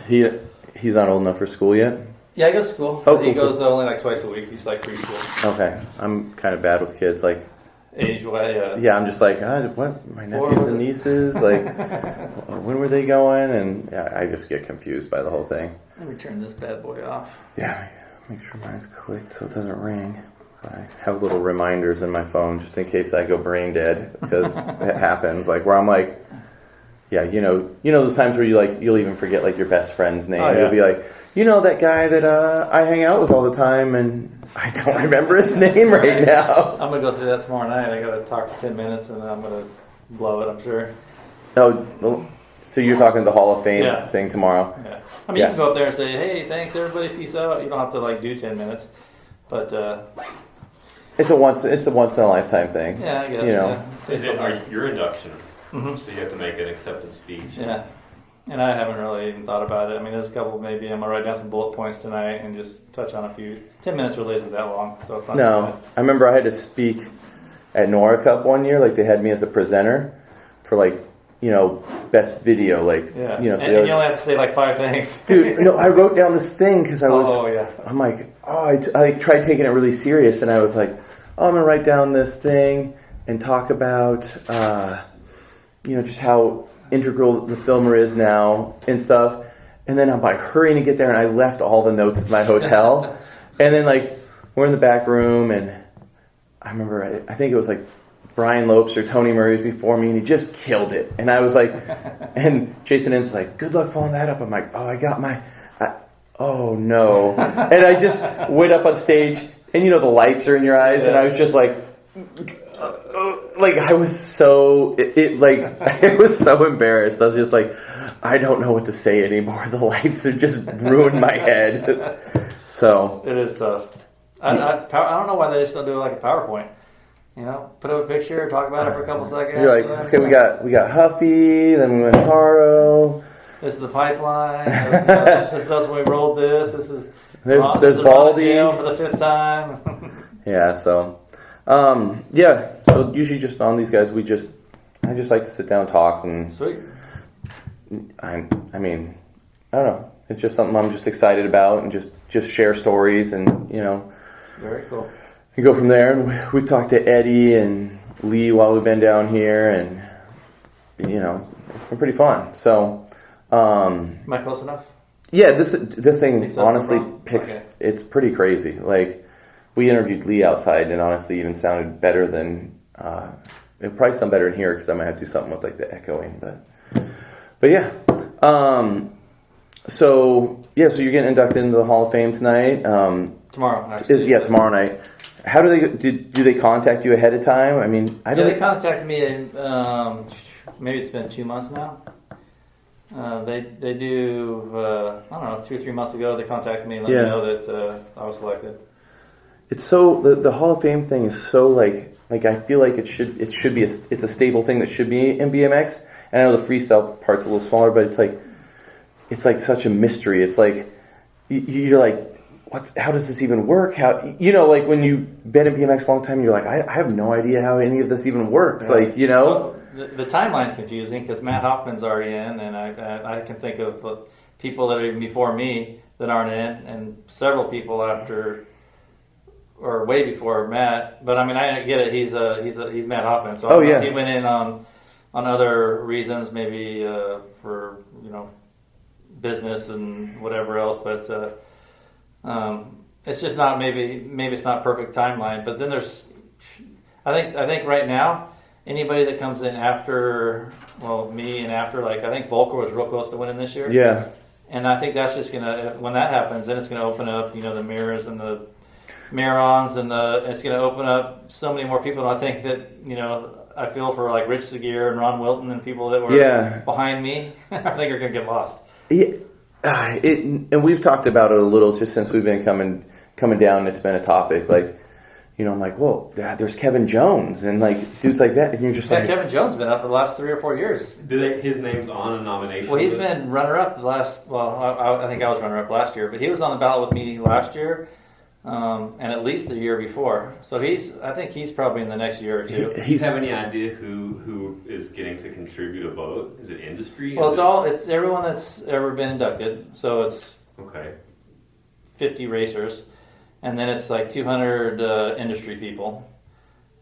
He's not old enough for school yet? Yeah, he goes to school. Oh, he cool. goes only like twice a week. He's like preschool. Okay. I'm kind of bad with kids. Like, age-wise, yeah, I'm just like, what? My nephews and nieces? Like, when were they going? And I just get confused by the whole thing. Let me turn this bad boy off. Yeah, make sure mine's clicked so it doesn't ring. I have little reminders in my phone just in case I go brain dead, because it happens. Like, where I'm like, yeah, you know those times where you'll even forget like your best friend's name. Oh, yeah. You'll be like, that guy that I hang out with all the time, and I don't remember his name right now. I'm gonna go through that tomorrow night. I gotta talk for 10 minutes, and then I'm gonna blow it. I'm sure. Oh, so you're talking the Hall of Fame thing tomorrow? Yeah. I mean, you can go up there and say, "Hey, thanks everybody, peace out." You don't have to like do 10 minutes, but it's a once in a lifetime thing. Yeah, I guess. Yeah. Is it your induction? Mm-hmm. So you have to make an acceptance speech. Yeah. And I haven't really even thought about it. I mean, there's a couple, maybe I'm going to write down some bullet points tonight and just touch on a few. 10 minutes really isn't that long, so it's not too bad. I remember I had to speak at Nora Cup one year. Like, they had me as a presenter for, like, best video. Like, yeah. So and you only have to say, like, 5 things. Dude, no, I wrote down this thing because I was... Oh, yeah. I'm like, I tried taking it really serious, and I was like, I'm going to write down this thing and talk about, just how integral the filmer is now and stuff, and then I'm like hurrying to get there, and I left all the notes at my hotel, and then like we're in the back room, and I remember I think it was like Brian Lopes or Tony Murray before me, and he just killed it, and I was like, and Jason Ince is like, good luck following that up. I'm like, oh no, and I just went up on stage, and the lights are in your eyes, and I was just like. I was so I was so embarrassed. I was just like, I don't know what to say anymore. The lights have just ruined my head. So it is tough. I don't know why they just don't do it like a PowerPoint. Put up a picture, talk about it for a couple seconds. You're like, okay, we got Huffy, then we went Haro. This is the pipeline. This is us when we rolled this. This is there's Baldy jail for the 5th time. Yeah. So. So usually just on these guys, I just like to sit down and talk, and sweet. I mean, I don't know. It's just something I'm just excited about, and just share stories, and Very cool. You go from there, and we've talked to Eddie and Lee while we've been down here, and it's been pretty fun. So, am I close enough? Yeah, this thing honestly picks. Okay. It's pretty crazy. Like. We interviewed Lee outside, and honestly, even sounded better than. It probably sound better in here because I might have to do something with like the echoing, but yeah. So you're getting inducted into the Hall of Fame tonight. Tomorrow, actually. Tomorrow night. How do they contact you ahead of time? I mean, they contacted me. Maybe it's been 2 months now. They do. I don't know, 2 or 3 months ago, they contacted me and let me know that I was selected. It's so the Hall of Fame thing is so like I feel like it should be it's a stable thing that should be in BMX. And I know the freestyle part's a little smaller, but it's like such a mystery. It's like you're like, how does this even work? How like when you've been in BMX a long time, you're like, I have no idea how any of this even works. Yeah. Well, the timeline's confusing because Matt Hoffman's already in, and I can think of people that are even before me that aren't in, and several people after. Or way before Matt, but I mean I get it. He's Matt Hoffman, so I don't know if he went in on other reasons, maybe for business and whatever else. But it's just not maybe it's not perfect timeline. But then there's I think right now anybody that comes in after me and after I think Volker was real close to winning this year. Yeah, and I think that's just when that happens, then it's gonna open up the mirrors and the Marons, and it's going to open up so many more people. And I think that I feel for like Rich Seguir and Ron Wilton and people that were behind me. I think are going to get lost. Yeah, and we've talked about it a little just since we've been coming down. It's been a topic. I'm like, whoa, there's Kevin Jones and dudes like that, and you're just like, Kevin Jones has been up the last 3 or 4 years. His name's on a nomination. Well, he's been runner up the last. Well, I think I was runner up last year, but he was on the ballot with me last year. and at least the year before. So I think he's probably in the next year or two. Do you have any idea who is getting to contribute a vote? Is it industry? Well, it's everyone that's ever been inducted. So it's okay. 50 racers, and then it's like 200 industry people.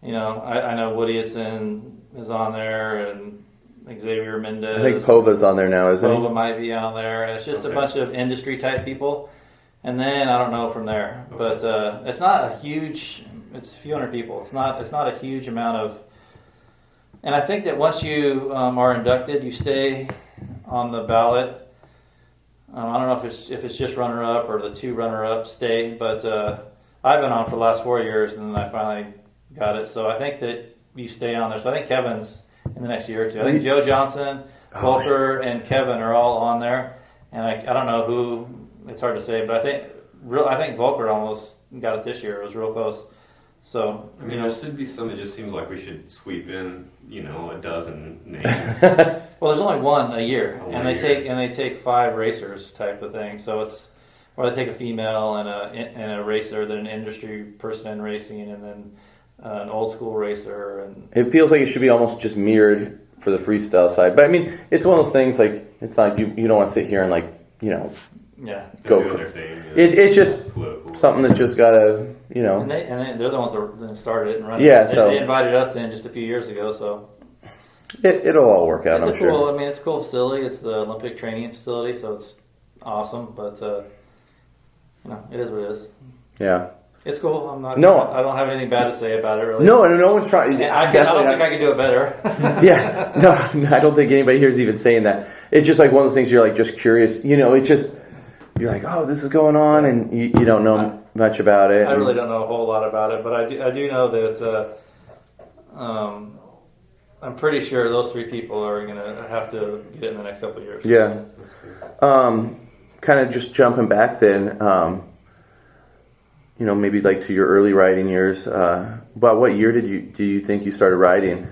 You know, I know Woody Itson is on there, and Xavier Mendez. I think Pova's on there now, isn't Pova might be on there, and it's just a bunch of industry type people. And then I don't know from there, but it's not a huge. It's a few hundred people. It's not a huge amount of. And I think that once you are inducted, you stay on the ballot. I don't know if it's just runner up or the 2 runner ups stay, but I've been on for the last 4 years, and then I finally got it. So I think that you stay on there. So I think Kevin's in the next year or two. I think Joe Johnson, Volker, and Kevin are all on there, and I don't know who. It's hard to say, but I think Volker almost got it this year. It was real close. So I mean, there should be some. It just seems like we should sweep in, a dozen names. Well, there's only one a year, and they take 5 racers type of thing. So it's or they take a female and a racer, then an industry person in racing, and then an old school racer. And it feels like it should be almost just mirrored for the freestyle side. But I mean, it's one of those things like it's not you don't want to sit here and yeah, go doing for their thing. It's just political. something that just gotta And they're the ones that started it and run it. Yeah, They invited us in just a few years ago, so it'll all work out. I'm sure. I mean, it's a cool facility. It's the Olympic training facility, so it's awesome. But it is what it is. Yeah, it's cool. I don't have anything bad to say about it. Really. No one's trying. I don't think I can do it better. Yeah, no, I don't think anybody here is even saying that. It's just like one of those things you're like just curious. It's just you're like, oh, this is going on, and you don't know much about it. I really don't know a whole lot about it, but I do know that I'm pretty sure those 3 people are going to have to get it in the next couple of years. Yeah. Kind of just jumping back then, maybe like to your early riding years. About what year do you think you started riding?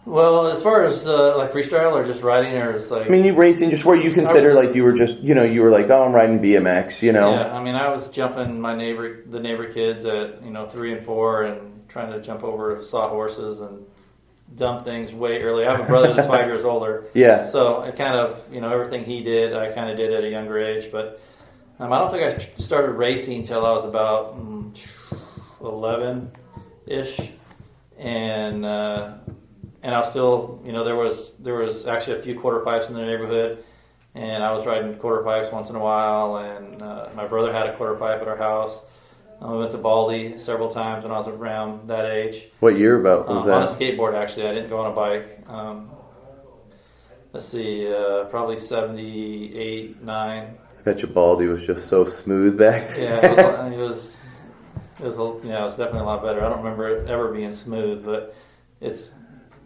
Well, as far as like freestyle or just riding, or it's like... I mean, you racing, just where you consider like you were just, you were like, oh, I'm riding BMX, Yeah, I mean, I was jumping the neighbor kids at, 3 and 4 and trying to jump over sawhorses and dumb things way early. I have a brother that's 5 years older. Yeah. So I kind of, everything he did, I kind of did at a younger age. But I don't think I started racing until I was about 11-ish. And I was still, there was actually a few quarter pipes in the neighborhood, and I was riding quarter pipes once in a while. And my brother had a quarter pipe at our house. We went to Baldy several times when I was around that age. What year about was that? On a skateboard, actually. I didn't go on a bike. Let's see, probably 78, 9. I bet you Baldy was just so smooth back then. Yeah, it was definitely a lot better. I don't remember it ever being smooth, but it's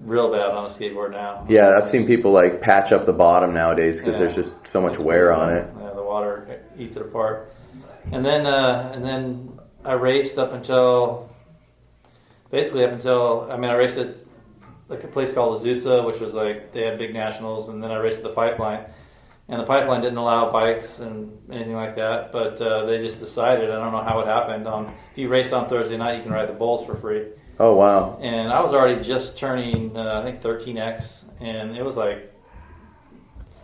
real bad on a skateboard now. Yeah, I've seen people like patch up the bottom nowadays because there's just so much wear on it. Yeah, the water eats it apart. And then I raced up until I raced at like a place called Azusa, which was like they had big nationals, and then I raced at the Pipeline. And the Pipeline didn't allow bikes and anything like that, but they just decided, I don't know how it happened, if you raced on Thursday night, you can ride the Bulls for free. Oh, wow. And I was already just turning, I think, 13X, and it was like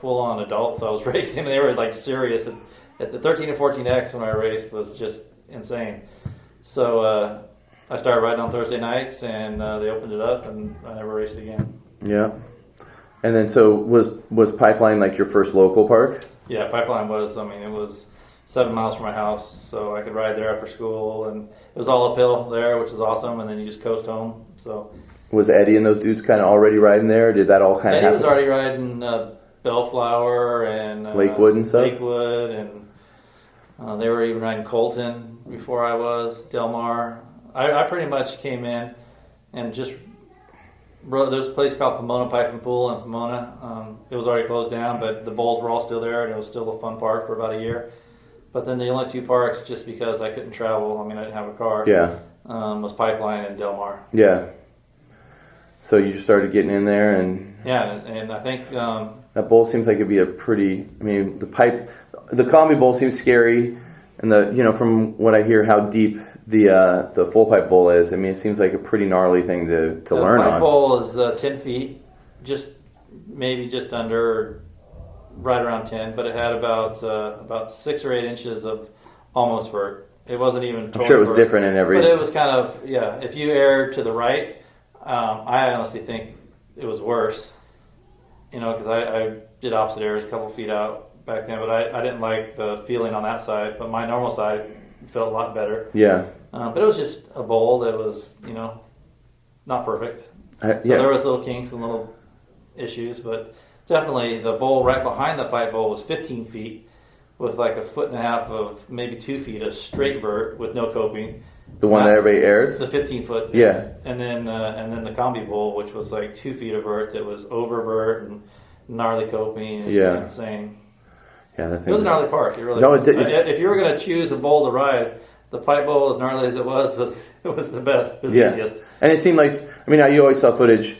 full-on adults I was racing. They were like serious. At the 13 and 14X when I raced was just insane. So I started riding on Thursday nights, and they opened it up, and I never raced again. Yeah. And then so was Pipeline like your first local park? Yeah, Pipeline was. It was 7 miles from my house, so I could ride there after school, and it was all uphill there, which is awesome, and then you just coast home. So was Eddie and those dudes kind of already riding there? Or did that all kind of happen? Eddie was already riding Bellflower and Lakewood and stuff? Lakewood, and they were even riding Colton before I was, Del Mar. I pretty much came in and just rode. There's a place called Pomona Pipe and Pool in Pomona. It was already closed down, but the Bulls were all still there, and it was still a fun park for about a year. But then the only 2 parks, just because I couldn't travel, I didn't have a car, was Pipeline and Del Mar. Yeah. So you just started getting in there, and I think that bowl seems like it'd be a pretty. The Combi Bowl seems scary. And from what I hear, how deep the full pipe bowl is. I mean, it seems like a pretty gnarly thing to learn on. The pipe bowl is 10 feet, maybe just under, right around 10, but it had about 6 or 8 inches of almost vert. It wasn't even totally I'm sure it was vert, different in every. but it was kind of, if you erred to the right, I honestly think it was worse, because I did opposite errors a couple feet out back then, but I didn't like the feeling on that side, but my normal side felt a lot better. Yeah. But it was just a bowl that was, not perfect. So there was little kinks and little issues, but definitely the bowl right behind the pipe bowl was 15 feet with like 1.5 feet of maybe 2 feet of straight vert with no coping. The one that everybody airs? The 15 foot. Yeah. And then the combi bowl, which was like 2 feet of vert that was over vert and gnarly coping and insane. Yeah, that thing. It was a gnarly park. It really was. If you were going to choose a bowl to ride, the pipe bowl, as gnarly as it was the best. It was the easiest. And it seemed like, you always saw footage.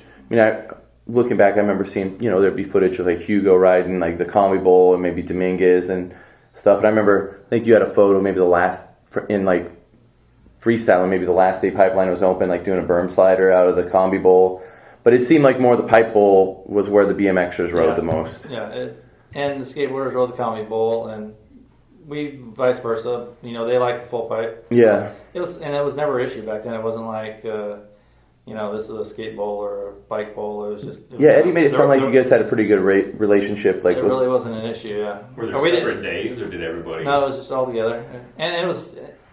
Looking back, I remember seeing, there'd be footage of like Hugo riding like the combi bowl and maybe Dominguez and stuff. And I think you had a photo maybe in like freestyling, maybe the last day pipeline was open, like doing a berm slider out of the combi bowl. But it seemed like more the pipe bowl was where the BMXers rode the most. Yeah, and the skateboarders rode the combi bowl, and we vice versa. They liked the full pipe. Yeah. It was never an issue back then. It wasn't like this is a skate bowl or a bike bowl. It was just. Eddie made it sound like you guys had a pretty good relationship. Like it really wasn't an issue. Yeah. Were there separate days, or did everybody? No, it was just all together, and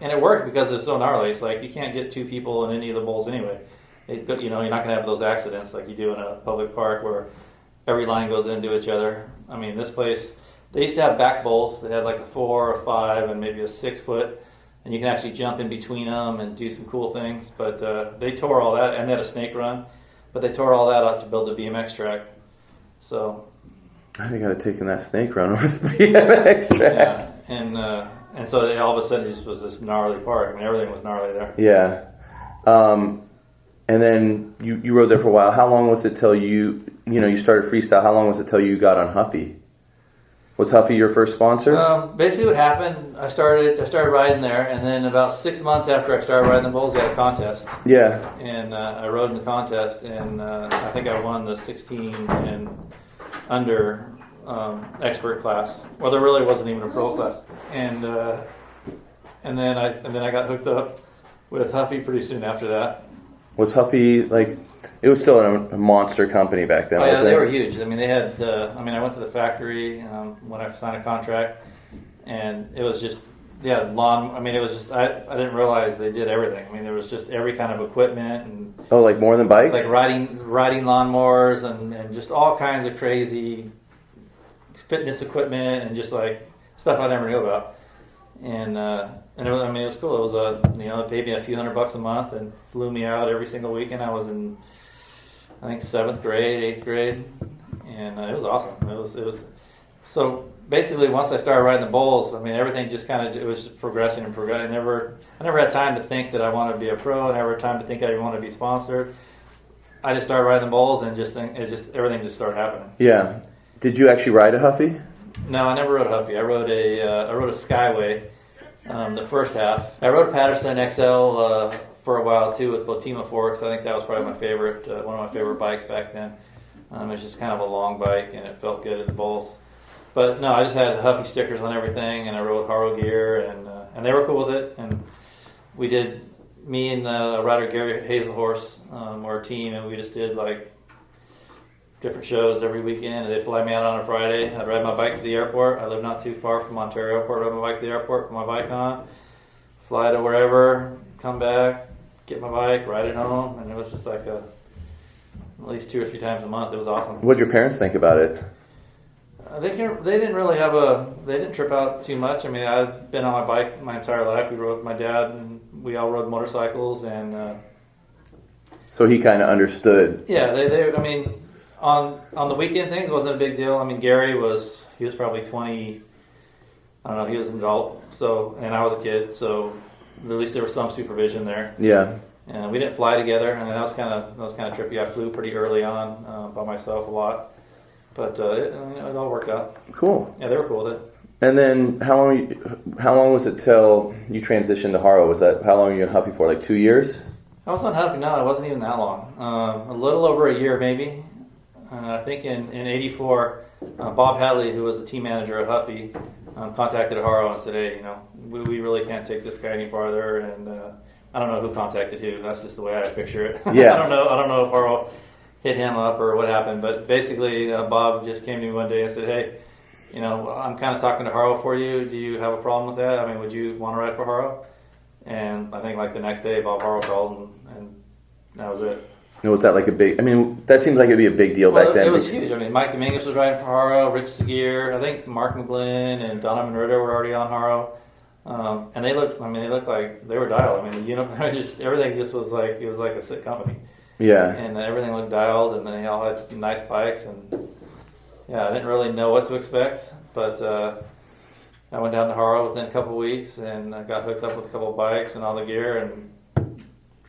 it worked because it's so gnarly. It's like you can't get 2 people in any of the bowls anyway. You're not going to have those accidents like you do in a public park where every line goes into each other. I mean, this place, they used to have back bowls that had like a 4, a 5, and maybe a 6 foot, and you can actually jump in between them and do some cool things. But they tore all that, and they had a snake run, but they tore all that out to build the BMX track. So I think I'd have taken that snake run over the BMX track. Yeah, and so all of a sudden it just was this gnarly park. I mean, everything was gnarly there. Yeah. And then you rode there for a while. How long was it till you started freestyle? How long was it till you got on Huffy? Was Huffy your first sponsor? Basically what happened, I started riding there, and then about 6 months after I started riding the bulls, they had a contest. Yeah. And I rode in the contest, and I think I won the 16 and under expert class. Well, there really wasn't even a pro class. And then I got hooked up with Huffy pretty soon after that. Was Huffy it was still a monster company back then? Oh yeah, they were huge. I mean, they had. I went to the factory when I signed a contract, and it was just lawn. I mean, it was just I didn't realize they did everything. I mean, there was just every kind of equipment and. Oh, like more than bikes? Like riding lawnmowers and just all kinds of crazy fitness equipment and just like stuff I never knew about. And it was cool. It was it paid me a few $100 a month and flew me out every single weekend. I was in, I think 7th grade, 8th grade, and it was awesome. It was so basically once I started riding the bulls, I mean everything just it was just progressing and progressing. I never had time to think that I wanted to be a pro. I never had time to think I wanted to be sponsored. I just started riding the bulls and everything just started happening. Yeah. Did you actually ride a Huffy? No, I never rode a Huffy. I rode a Skyway. The first half. I rode a Patterson XL for a while too with Botima forks. I think that was probably my favorite, one of my favorite bikes back then. It was just kind of a long bike and it felt good at the bulls. But no, I just had Huffy stickers on everything, and I rode Haro gear, and they were cool with it. And we did, me and rider Gary Hazelhorse were a team, and we just did like different shows every weekend. They'd fly me out on a Friday. I'd ride my bike to the airport. I live not too far from Ontario Airport. Ride my bike to the airport, put my bike on, fly to wherever, come back, get my bike, ride it home, and it was just like at least 2 or 3 times a month. It was awesome. What'd your parents think about it? They didn't really they didn't trip out too much. I mean, I'd been on my bike my entire life. We rode with my dad, and we all rode motorcycles, and so he kind of understood. Yeah, I mean, on the weekend things, it wasn't a big deal. I mean, Gary was probably 20. I don't know. He was an adult, so, and I was a kid, so at least there was some supervision there. Yeah. And we didn't fly together, and that was kind of trippy. I flew pretty early on by myself a lot, but it all worked out. Cool. Yeah, they were cool with it. And then how long was it till you transitioned to Haro? Was that how long were you in Huffy for? Like 2 years? I was not Huffy. No, it wasn't even that long. A little over a year, maybe. I think in '84, Bob Hadley, who was the team manager at Huffy, contacted Haro and said, "Hey, we really can't take this guy any farther." And I don't know who contacted who. That's just the way I picture it. Yeah. I don't know if Haro hit him up or what happened, but basically Bob just came to me one day and said, "Hey, I'm kind of talking to Haro for you. Do you have a problem with that? I mean, would you want to ride for Haro?" And I think like the next day, Bob Haro called, and that was it. Was that like a big? I mean, that seems like it'd be a big deal back then. It was huge. I mean, Mike Dominguez was riding for Haro, Rich Seguier, I think Mark McGlynn and Donovan Ritter were already on Haro, and they looked like they were dialed. I mean, everything just was like it was like a sick company. Yeah. And everything looked dialed, and they all had nice bikes, and yeah, I didn't really know what to expect, but I went down to Haro within a couple of weeks, and I got hooked up with a couple of bikes and all the gear, and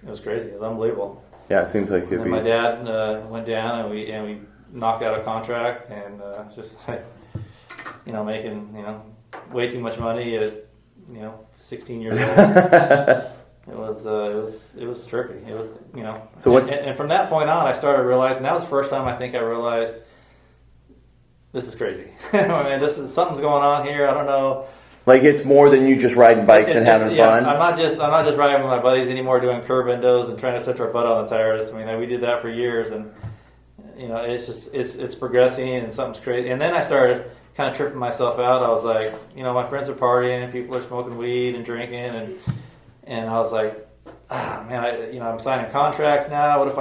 it was crazy. It was unbelievable. Yeah, it seems like it'd be. My dad went down, and we knocked out a contract, and just like making way too much money at 16 years old. It was trippy. It was So what? And from that point on, I started realizing that was the first time I think I realized this is crazy. I mean, something's going on here. I don't know. Like it's more than you just riding bikes and having fun. I'm not just riding with my buddies anymore, doing curb endos and trying to touch our butt on the tires. I mean, we did that for years, and it's progressing and something's crazy. And then I started kind of tripping myself out. I was like, my friends are partying, people are smoking weed and drinking, and I was like, man, I'm signing contracts now. What if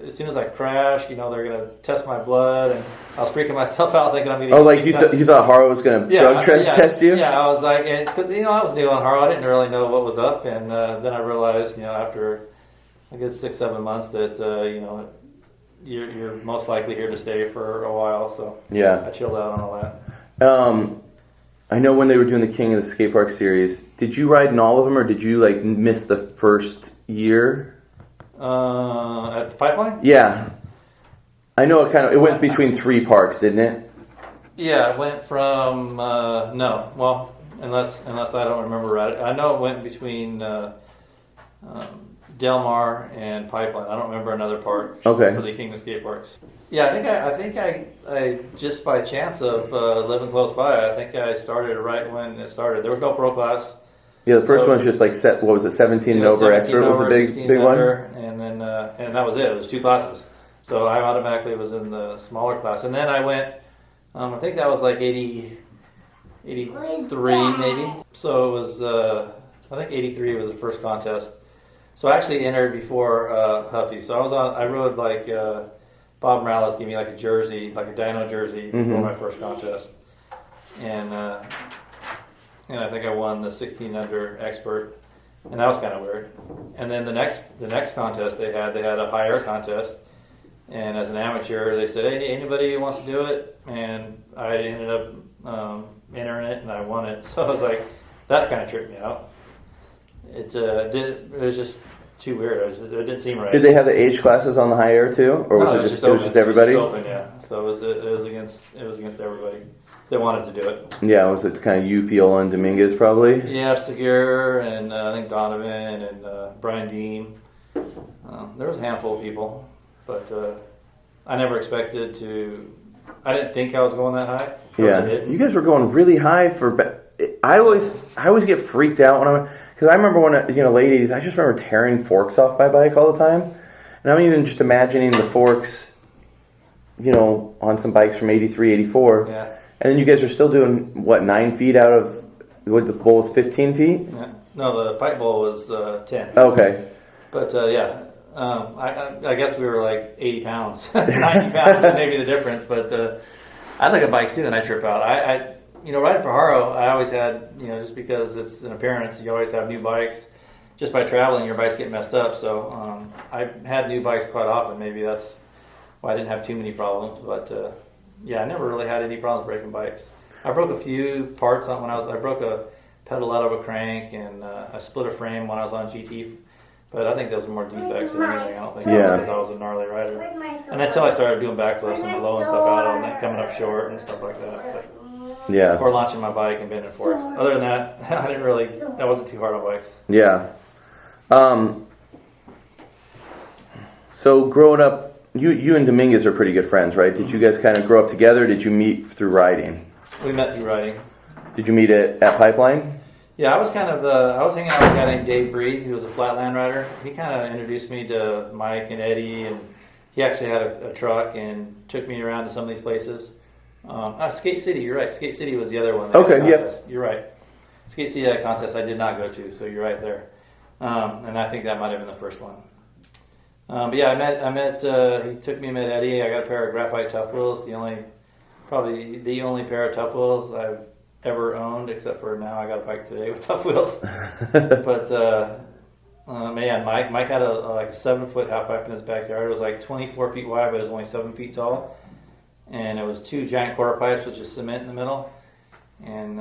as soon as I crash, they're gonna test my blood, and I was freaking myself out thinking I'm gonna. Oh, like you thought Haro was gonna drug test you? Yeah, I was like, because I was new on Haro, I didn't really know what was up, and then I realized, after a good 6-7 months that you're most likely here to stay for a while. So yeah, I chilled out on all that. I know when they were doing the King of the Skate Park series, did you ride in all of them, or did you miss the first year? At the Pipeline? Yeah, I know it went between 3 parks, didn't it? Yeah, it went from no, well, unless I don't remember right. I know it went between Del Mar and Pipeline. I don't remember another park for the King of the Skate Parks. Yeah, I think I just by chance of living close by, I think I started right when it started. There was no pro class. Yeah, the first one was just like 17 and over extra. It was the big one, and then and that was it. It was 2 classes, so I automatically was in the smaller class. And then I went. I think that was like 83 maybe. So it was. I think 83 was the first contest. So I actually entered before Huffy. So I rode like. Bob Morales gave me like a jersey, like a dyno jersey before my first contest, and I think I won the 16 under expert, and that was kind of weird. And then the next contest they had a high air contest, and as an amateur they said, hey, anybody who wants to do it, and I ended up entering it and I won it. So I was like, that kind of tripped me out. It was just too weird. It didn't seem right. Did they have the age classes on the high air too, or no, was it just everybody? It was just open, yeah. So it was against everybody. They wanted to do it. Yeah, was it kind of you, Fiola, and Dominguez probably? Yeah, Seguier and I think Donovan and Brian Dean. There was a handful of people, but I never expected to. I didn't think I was going that high. Yeah, you guys were going really high for. I always get freaked out when because I remember when late 80s, I just remember tearing forks off my bike all the time, and I'm even just imagining the forks, on some bikes from 83, 84. Yeah. And then you guys are still doing 9 feet out of what the bowl was 15 feet? Yeah. No, the pipe bowl was 10. Okay. But I guess we were like 80 pounds, 90 pounds, maybe the difference. But I look at bikes too, and I trip out. Riding for Haro, I always had, just because it's an appearance, you always have new bikes. Just by traveling, your bikes get messed up. So I had new bikes quite often. Maybe that's why I didn't have too many problems. But I never really had any problems breaking bikes. I broke a few parts I broke a pedal out of a crank, and I split a frame when I was on GT. But I think those were more defects than anything. I don't think it was because I was a gnarly rider. And until I started doing backflips and blowing stuff out on that, coming up short and stuff like that. But Yeah. or launching my bike and bending forks. Other than that, that wasn't too hard on bikes. Yeah. So growing up, you and Dominguez are pretty good friends, right? Did you guys kind of grow up together? Or did you meet through riding? We met through riding. Did you meet at Pipeline? Yeah, I was hanging out with a guy named Dave Breed, who was a flatland rider. He kind of introduced me to Mike and Eddie, and he actually had a truck and took me around to some of these places. Skate City, you're right. Skate City was the other one. Okay, yeah. You're right. Skate City had a contest I did not go to, so you're right there. And I think that might have been the first one. But yeah, he took me and met Eddie. I got a pair of graphite Tough Wheels, probably the only pair of Tough Wheels I've ever owned, except for now I got a bike today with Tough Wheels. But man, Mike had a 7-foot half pipe in his backyard. It was like 24 feet wide, but it was only 7 feet tall. And it was 2 giant quarter pipes with just cement in the middle, and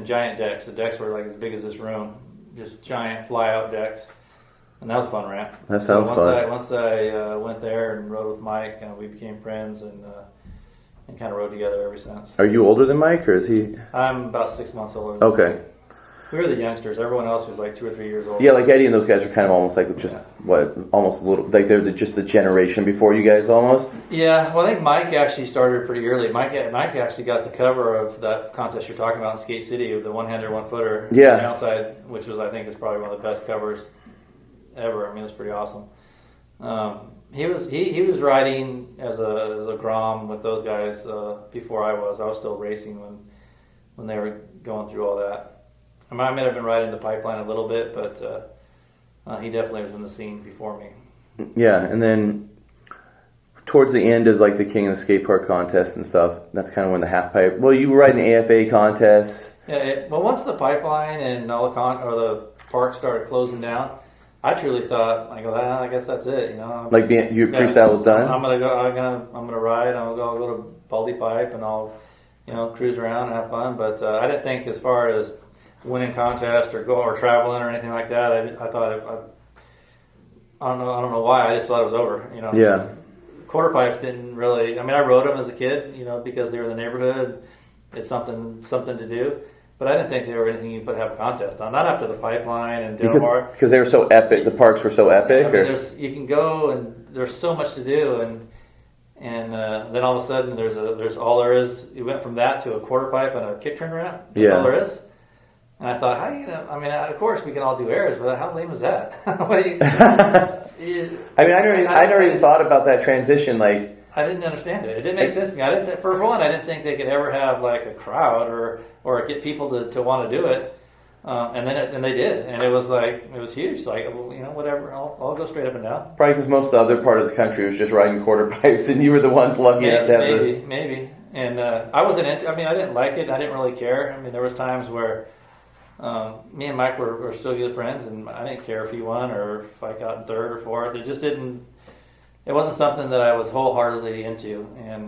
giant decks. The decks were like as big as this room, just giant fly-out decks. And that was a fun ramp. That sounds fun. Once I went there and rode with Mike, we became friends and kind of rode together ever since. Are you older than Mike, or is he? I'm about 6 months older than Okay. Mike. We were the youngsters. Everyone else was like 2 or 3 years old. Yeah, like Eddie and those guys are kind of almost like almost a little, like they're just the generation before you guys almost? Yeah, well, I think Mike actually started pretty early. Mike actually got the cover of that contest you're talking about in Skate City, the one-hander, one-footer. Yeah. On the outside, which I think is probably one of the best covers ever. I mean, it was pretty awesome. He was riding as a Grom with those guys before I was. I was still racing when they were going through all that. I might have been riding the Pipeline a little bit, but he definitely was in the scene before me. Yeah, and then towards the end of like the King of the Skate Park contest and stuff, that's kind of when the half pipe. Well, you were riding the AFA contest. Yeah, once the Pipeline and all the park started closing down, I truly thought, I guess that's it. You know, like your freestyle was done. I'm gonna ride. I'll go to Baldy Pipe and I'll cruise around and have fun. But I didn't think as far as winning contest or traveling or anything like that. I thought I don't know why. I just thought it was over. Yeah. Quarter pipes didn't really. I mean, I rode them as a kid, because they were in the neighborhood. It's something to do. But I didn't think they were anything you could have a contest on. Not after the Pipeline and Dilmar. Because they were so epic. The parks were so epic. Yeah, I mean, you can go and there's so much to do, and then all of a sudden there's all there is. You went from that to a quarter pipe and a kick turn ramp. That's all there is. And I thought, I mean, of course we can all do airs, but how lame is that? What do you? I never even thought about that transition. Like, I didn't understand it. It didn't make sense to me. I didn't. For one, I didn't think they could ever have like a crowd or get people to want to do it. And then they did, and it was huge. It's like, whatever. I'll go straight up and down. Probably because most of the other part of the country was just riding quarter pipes, and you were the ones lucky enough to have maybe. And I wasn't into. I mean, I didn't like it. I didn't really care. I mean, there was times where me and Mike were still good friends, and I didn't care if he won or if I got in third or fourth. It just didn't. It wasn't something that I was wholeheartedly into. And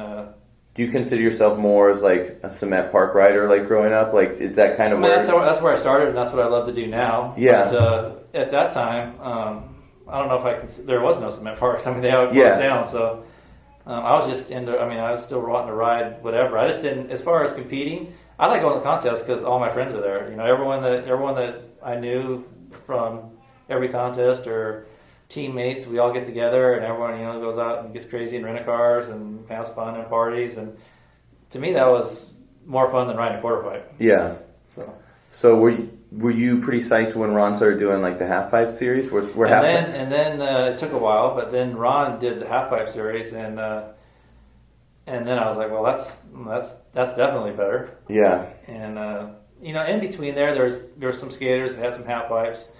do you consider yourself more as like a cement park rider, like growing up? Like, is that kind of that's where I started, and that's what I love to do now. Yeah. But at that time, I don't know if I can. There was no cement parks. I mean, they all closed down. So I was just into. I mean, I was still wanting to ride whatever. I just didn't. As far as competing, I like going to the contests because all my friends are there. Everyone that I knew from every contest or teammates, we all get together and everyone goes out and gets crazy and rent cars and has fun and parties, and to me that was more fun than riding a quarter pipe. Yeah. So were you pretty psyched when Ron started doing like the half pipe series? And then it took a while, but then Ron did the half pipe series, and then I was like, well, that's definitely better. Yeah. And in between there was some skaters that had some half pipes.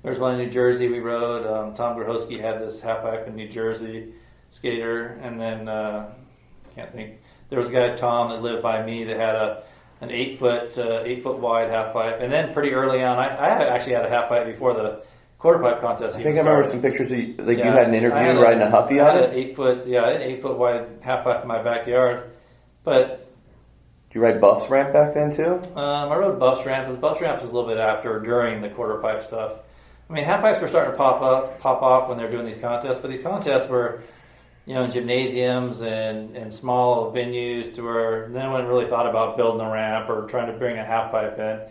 There was one in New Jersey we rode. Tom Grohoski had this half pipe in New Jersey skater, and then can't think. There was a guy, Tom, that lived by me that had an 8 foot wide half pipe. And then pretty early on, I actually had a half pipe before the quarter pipe contest. I think I remember some pictures of you, you had an interview riding a Huffy on it. I had an 8 foot wide half pipe in my backyard. But did you ride Buff's ramp back then too? I rode Buff's ramp, but the Buff's ramp was a little bit after or during the quarter pipe stuff. I mean, half pipes were starting to pop off when they were doing these contests, but these contests were in gymnasiums and small venues to where no one really thought about building a ramp or trying to bring a half pipe in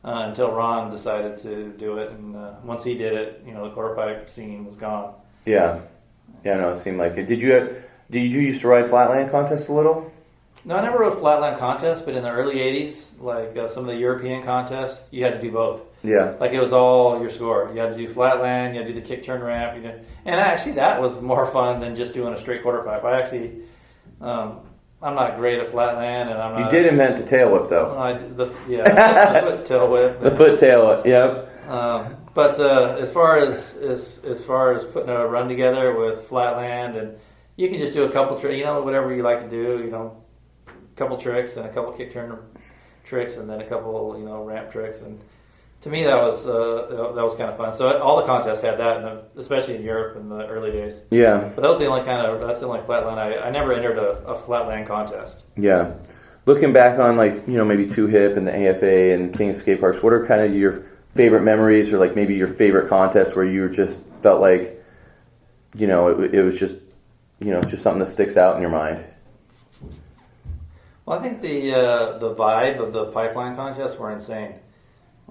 until Ron decided to do it. And once he did it, the quarter pipe scene was gone. Yeah. Yeah, no, it seemed like it. Did you used to ride flatland contests a little? No, I never rode flatland contests, but in the early 80s, like some of the European contests, you had to do both. Yeah. Like it was all your score. You had to do flatland, you had to do the kick turn ramp. And actually that was more fun than just doing a straight quarter pipe. I actually, I'm not great at flatland, and I'm not. You did invent the tail whip though. The foot tail whip. The foot tail whip, yep. But as far as putting a run together with flatland, and you can just do a couple tricks, whatever you like to do, a couple tricks and a couple kick turn tricks, and then a couple ramp tricks, and to me that was kind of fun. So all the contests had that, especially in Europe in the early days. Yeah. But that's the only flatland I never entered a flatland contest. Yeah. Looking back on maybe Two Hip and the AFA and King of Skate Parks, what are kind of your favorite memories, or like maybe your favorite contest where you just felt like it was just just something that sticks out in your mind? Well, I think the vibe of the pipeline contests were insane.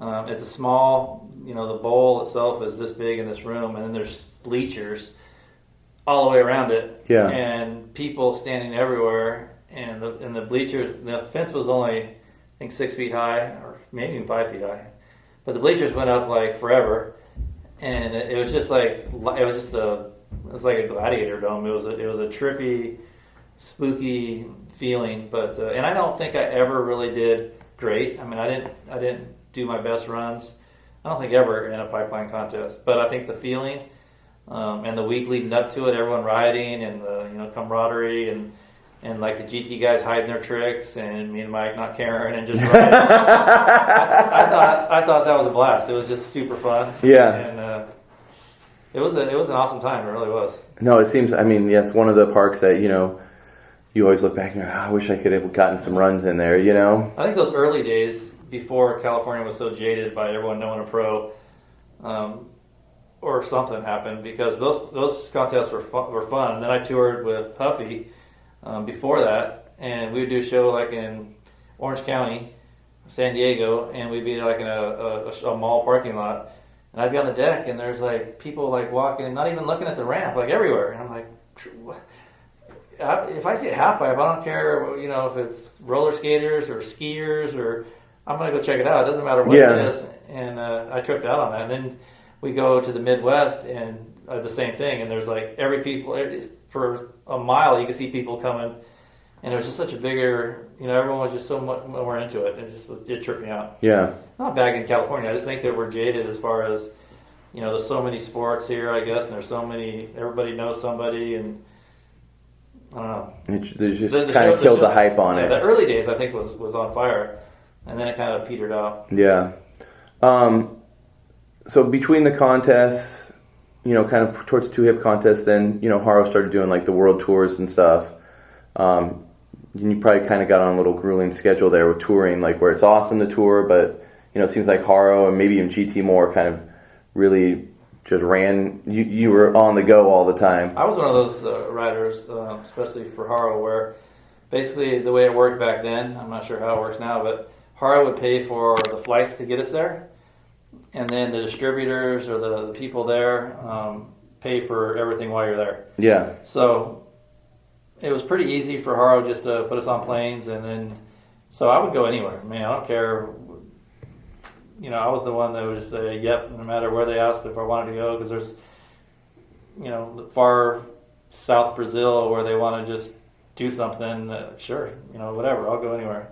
It's a small, the bowl itself is this big in this room, and then there's bleachers all the way around it. Yeah. And people standing everywhere, and the bleachers, the fence was only, I think, 6 feet high, or maybe even 5 feet high. But the bleachers went up like forever, and it was just like a gladiator dome. It was a trippy, spooky feeling. But and I don't think I ever really did great. I mean, I didn't do my best runs. I don't think ever in a pipeline contest. But I think the feeling and the week leading up to it, everyone riding, and the camaraderie, and like the GT guys hiding their tricks, and me and Mike not caring and just riding. I thought that was a blast. It was just super fun. Yeah. And it was an awesome time. It really was. No, it seems. I mean, yes, one of the parks that you always look back and go, I wish I could have gotten some runs in there. I think those early days before California was so jaded by everyone knowing a pro, or something happened, because those contests were fun. And then I toured with Huffy before that, and we would do a show like in Orange County, San Diego, and we'd be like in a mall parking lot, and I'd be on the deck, and there's like people like walking, not even looking at the ramp, like everywhere, and I'm like, if I see a half pipe, I don't care, if it's roller skaters or skiers, or I'm gonna go check it out. It doesn't matter what it is, and I tripped out on that. And then we go to the Midwest, and the same thing, and there's like for a mile you can see people coming, and it was just such a bigger, everyone was just so much more into it. It tripped me out. Yeah. Not back in California. I just think that we're jaded as far as, there's so many sports here, I guess, and there's so many, everybody knows somebody, and I don't know. They just kind of killed the hype on it. The early days, I think, was on fire, and then it kind of petered out. Yeah. So between the contests, kind of towards Two Hip contests, then, Haro started doing like the world tours and stuff. You probably kind of got on a little grueling schedule there with touring, like where it's awesome to tour, but, it seems like Haro and maybe even GT Moore kind of really just ran, you were on the go all the time. I was one of those riders, especially for Haro, where basically the way it worked back then, I'm not sure how it works now, but Haro would pay for the flights to get us there, and then the distributors or the people there pay for everything while you're there. Yeah. So it was pretty easy for Haro just to put us on planes, and then so I would go anywhere. I mean, I don't care. I was the one that would just say yep, no matter where they asked if I wanted to go, because there's, the far south Brazil where they want to just do something. Sure, whatever, I'll go anywhere.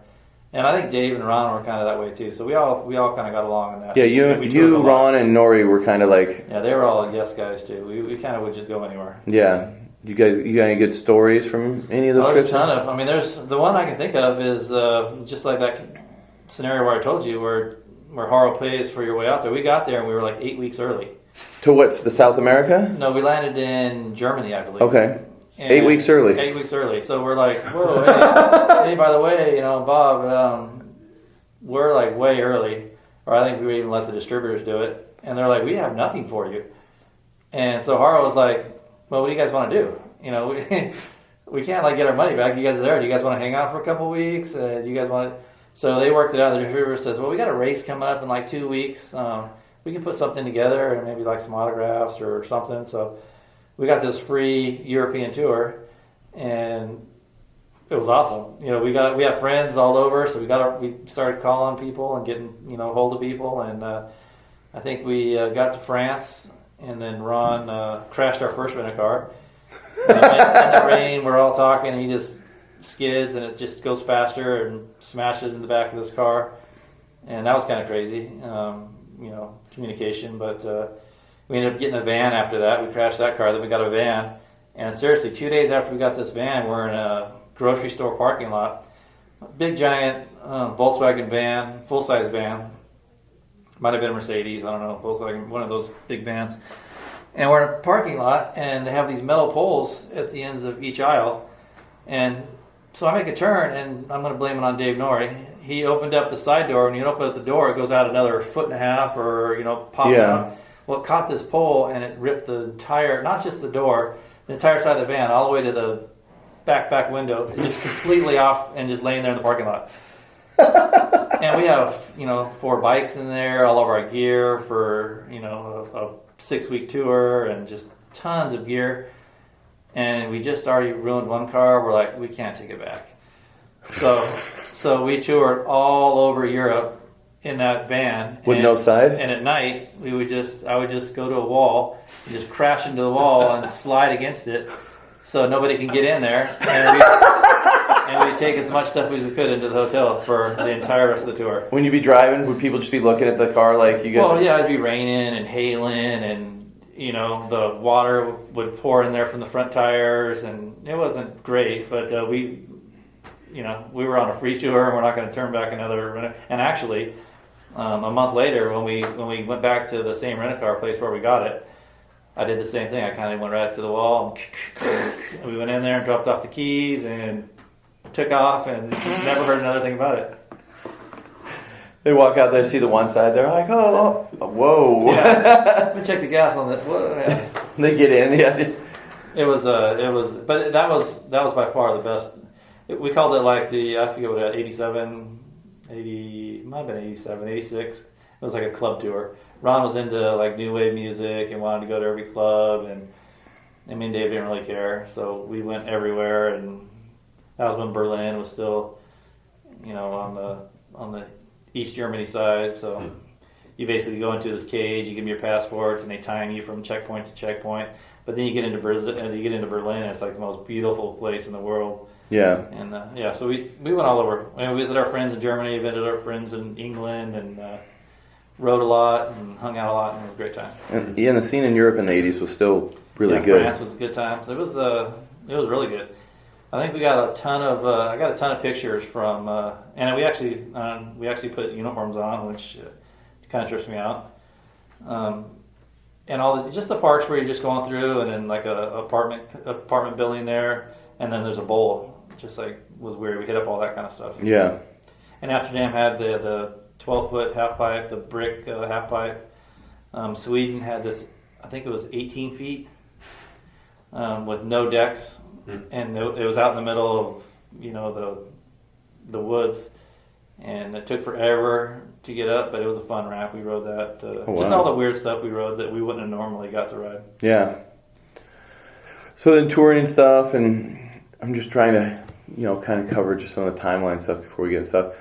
And I think Dave and Ron were kind of that way too. So we all kind of got along in that. Yeah, you Ron, and Nori were kind of like. Yeah, they were all yes guys too. We kind of would just go anywhere. Yeah. You got any good stories from any of those trips? There's a ton of. I mean, there's the one I can think of is just like that scenario where I told you where Haro pays for your way out there. We got there and we were like 8 weeks early. To what's the South America? No, we landed in Germany, I believe. Okay. And 8 weeks early. 8 weeks early. So we're like, whoa, hey, by the way, Bob, we're like way early. Or I think we even let the distributors do it. And they're like, we have nothing for you. And so Haro was like, well, what do you guys want to do? You know, we can't like get our money back. You guys are there. Do you guys want to hang out for a couple weeks? Do you guys want to? So they worked it out. The distributor says, well, we got a race coming up in like 2 weeks. We can put something together and maybe like some autographs or something. So we got this free European tour, and it was awesome. You know, we have friends all over, so we started calling people and getting, you know, hold of people, and I think we got to France, and then Ron crashed our first rent-a-car. In the rain, we're all talking, and he just skids, and it just goes faster and smashes in the back of this car, and that was kind of crazy, you know, communication. But we ended up getting a van after that. We crashed that car, then we got a van, and seriously, 2 days after we got this van, we're in a grocery store parking lot, a big giant Volkswagen van, full-size van, might have been a Mercedes, I don't know, Volkswagen, one of those big vans. And we're in a parking lot, and they have these metal poles at the ends of each aisle. And so I make a turn, and I'm going to blame it on Dave Norrie. He opened up the side door, and when you open up the door, it goes out another 1.5 feet, or, you know, pops out. Well, it caught this pole, and it ripped the entire, not just the door, the entire side of the van, all the way to the back window, just completely off and just laying there in the parking lot. And we have, you know, 4 bikes in there, all of our gear for, you know, a 6-week tour, and just tons of gear. And we just already ruined one car. We're like, we can't take it back. So we toured all over Europe in that van. With no side? And at night, I would just go to a wall and just crash into the wall and slide against it so nobody can get in there. And we'd take as much stuff as we could into the hotel for the entire rest of the tour. When you'd be driving, would people just be looking at the car like you guys? Well, yeah, it'd be raining and hailing, and, you know, the water would pour in there from the front tires, and it wasn't great, but we were on a free tour, and we're not going to turn back another rent. And actually, a month later, when we went back to the same rent-a-car place where we got it, I did the same thing. I kind of went right up to the wall, and we went in there and dropped off the keys and took off, and never heard another thing about it. They walk out there, see the one side, they're like, oh, whoa. Yeah. Let me check the gas on that. Whoa, yeah. They get in, yeah. But that was by far the best. We called it like I forget what, 87, 80, might have been 87, 86. It was like a club tour. Ron was into like new wave music and wanted to go to every club, and me and Dave didn't really care, so we went everywhere. And that was when Berlin was still, you know, on the East Germany side. So you basically go into this cage, you give them your passports, and they time you from checkpoint to checkpoint. But then you get into Berlin, and it's like the most beautiful place in the world. Yeah. And so we went all over. We visited our friends in Germany, visited our friends in England, and rode a lot and hung out a lot, and it was a great time. And the scene in Europe in the 80s was still really good. France was a good time. So it was really good. I think we got I got a ton of pictures from, and we actually put uniforms on, which kind of trips me out. And just the parks where you're just going through, and then like a apartment building there, and then there's a bowl. Just like was weird. We hit up all that kind of stuff. Yeah. And Amsterdam had the 12-foot half pipe, the brick half pipe. Sweden had this, I think it was 18 feet with no decks, and it was out in the middle of, you know, the woods, and it took forever to get up, but it was a fun ramp. We rode that. Just all the weird stuff we rode that we wouldn't have normally got to ride. Yeah. So then touring and stuff, and I'm just trying to, you know, kind of cover just some of the timeline stuff before we get into stuff.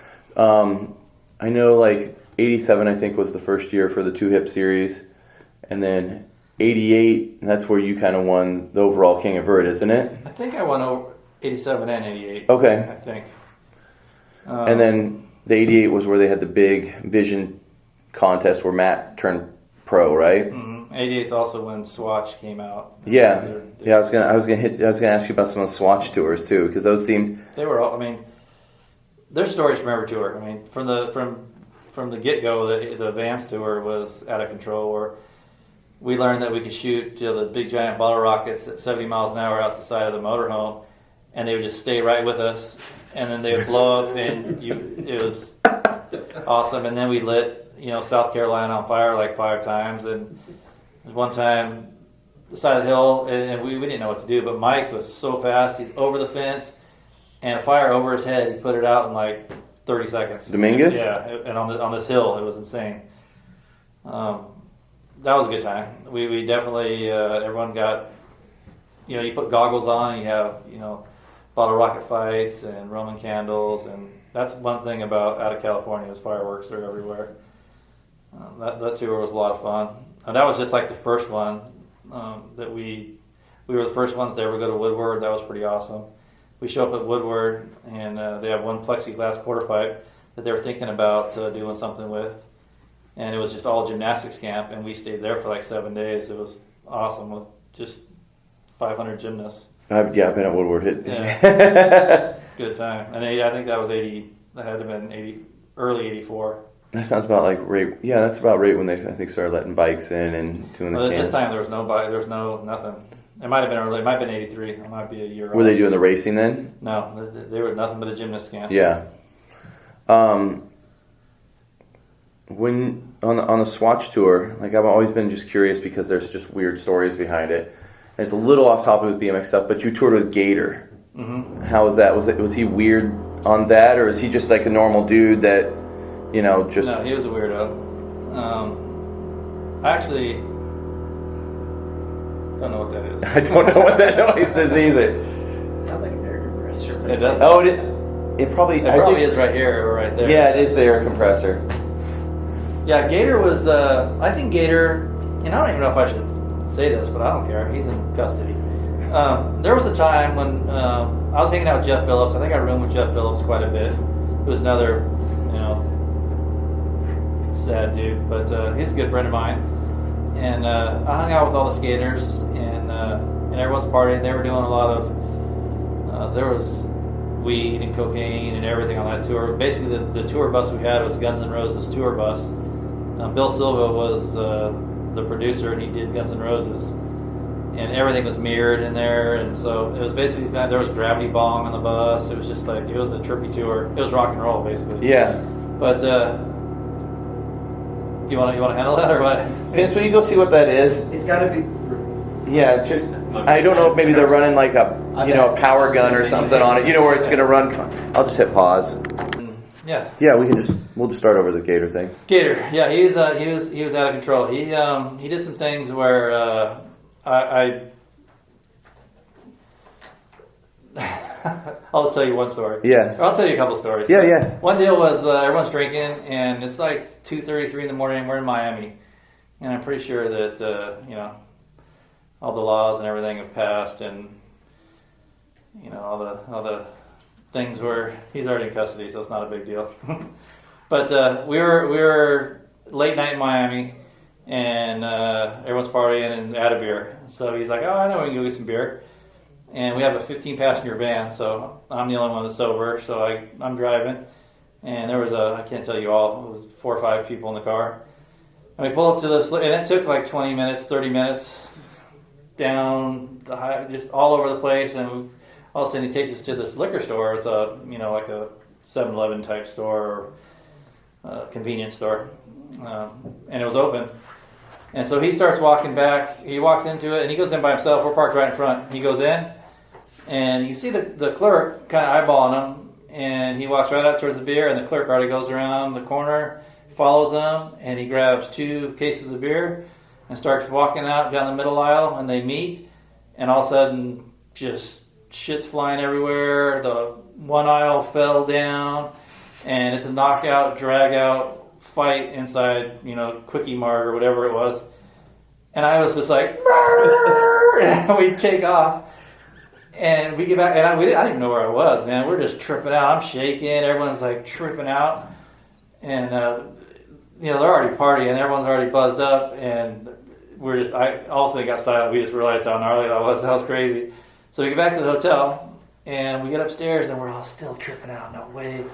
I know like 87, I think, was the first year for the 2-hip series, and then 88, and that's where you kind of won the overall King of Vert, isn't it? I think I won over 87 and 88. Okay. I think. And then the 88 was where they had the big vision contest where Matt turned pro, right? Mm-hmm. 88's also when Swatch came out. Yeah. I was gonna ask you about some of the Swatch tours too, because those seemed. They were all. I mean, there's stories from every tour. I mean, from the get-go, the Vans tour was out of control. Where we learned that we could shoot the big giant bottle rockets at 70 miles an hour out the side of the motorhome, and they would just stay right with us, and then they would blow up, and it was awesome. And then we lit, South Carolina on fire like 5 times, and one time the side of the hill, and we didn't know what to do. But Mike was so fast; he's over the fence, and a fire over his head. He put it out in like 30 seconds. Dominguez? Yeah, and on this hill, it was insane. That was a good time. We definitely everyone got, you put goggles on and you have bottle rocket fights and Roman candles, and that's one thing about out of California is fireworks are everywhere. That tour was a lot of fun. And that was just like the first one that we were the first ones to ever go to Woodward. That was pretty awesome. We show up at Woodward and they have one plexiglass quarter pipe that they were thinking about doing something with. And it was just all gymnastics camp, and we stayed there for like 7 days. It was awesome with just 500 gymnasts. I've been at Woodward. Yeah, good time. And I think that was 80. That had to have been early 84. That sounds about like right. Yeah, that's about right when they I think started letting bikes in and doing the. Well, this time there was no bike. There was no nothing. It might have been early. It might have been 83. It might be a year. Were they doing the racing then? No, they were nothing but a gymnast camp. Yeah. When on the Swatch tour, like I've always been just curious because there's just weird stories behind it. And it's a little off topic with BMX stuff, but you toured with Gator. Mm-hmm. How was that? Was he weird on that, or is he just like a normal dude that just? No, he was a weirdo. I actually don't know what that is. I don't know what that noise is either. Sounds like an air compressor. It does. Oh, it probably. It probably is right here or right there. Yeah, it is the air compressor. Yeah, Gator was. I seen Gator, and I don't even know if I should say this, but I don't care. He's in custody. There was a time when I was hanging out with Jeff Phillips. I think I roomed with Jeff Phillips quite a bit. He was another, sad dude, but he's a good friend of mine. And I hung out with all the skaters, and everyone's partying. They were doing a lot of. There was weed and cocaine and everything on that tour. Basically, the tour bus we had was Guns N' Roses tour bus. Bill Silva was the producer, and he did Guns N' Roses, and everything was mirrored in there, and so it was basically there was Gravity Bong on the bus. It was just like it was a trippy tour. It was rock and roll basically. Yeah. But you want to handle that or what? Vince, will you go see what that is? It's got to be. Yeah, just I don't know if maybe they're running like a a power gun or something on it. Where it's gonna run. I'll just hit pause. Yeah. Yeah, we'll just start over the Gator thing. Gator, yeah, he was out of control. He did some things where I'll just tell you one story. Yeah. Or I'll tell you a couple stories. Yeah, yeah. One deal was everyone's drinking, and it's like 2:33 in the morning, and we're in Miami, and I'm pretty sure that all the laws and everything have passed, and all the things where he's already in custody, so it's not a big deal. But we were late night in Miami, and everyone's partying and had a beer. So he's like, "Oh, I know we can go get some beer." And we have a 15-passenger van, so I'm the only one that's sober. So I'm driving, and there was I can't tell you all, it was 4 or 5 people in the car. And we pull up to this, and it took like 20 minutes, 30 minutes down the high, just all over the place, and all of a sudden he takes us to this liquor store. It's a like a 7-Eleven type store or convenience store, and it was open. And so he starts walking back. He walks into it, and he goes in by himself. We're parked right in front. He goes in, and you see the clerk kind of eyeballing him, and he walks right out towards the beer, and the clerk already goes around the corner, follows him, and he grabs 2 cases of beer and starts walking out down the middle aisle, and they meet, and all of a sudden just shit's flying everywhere. The one aisle fell down, and it's a knockout, drag out fight inside, Quickie Mart or whatever it was. And I was just like, and we take off, and we get back, and I didn't even know where I was, man. We're just tripping out. I'm shaking. Everyone's like tripping out, and they're already partying. Everyone's already buzzed up, and we're just. I also got silent. We just realized how gnarly that was. That was crazy. So we get back to the hotel, and we get upstairs, and we're all still tripping out. No way.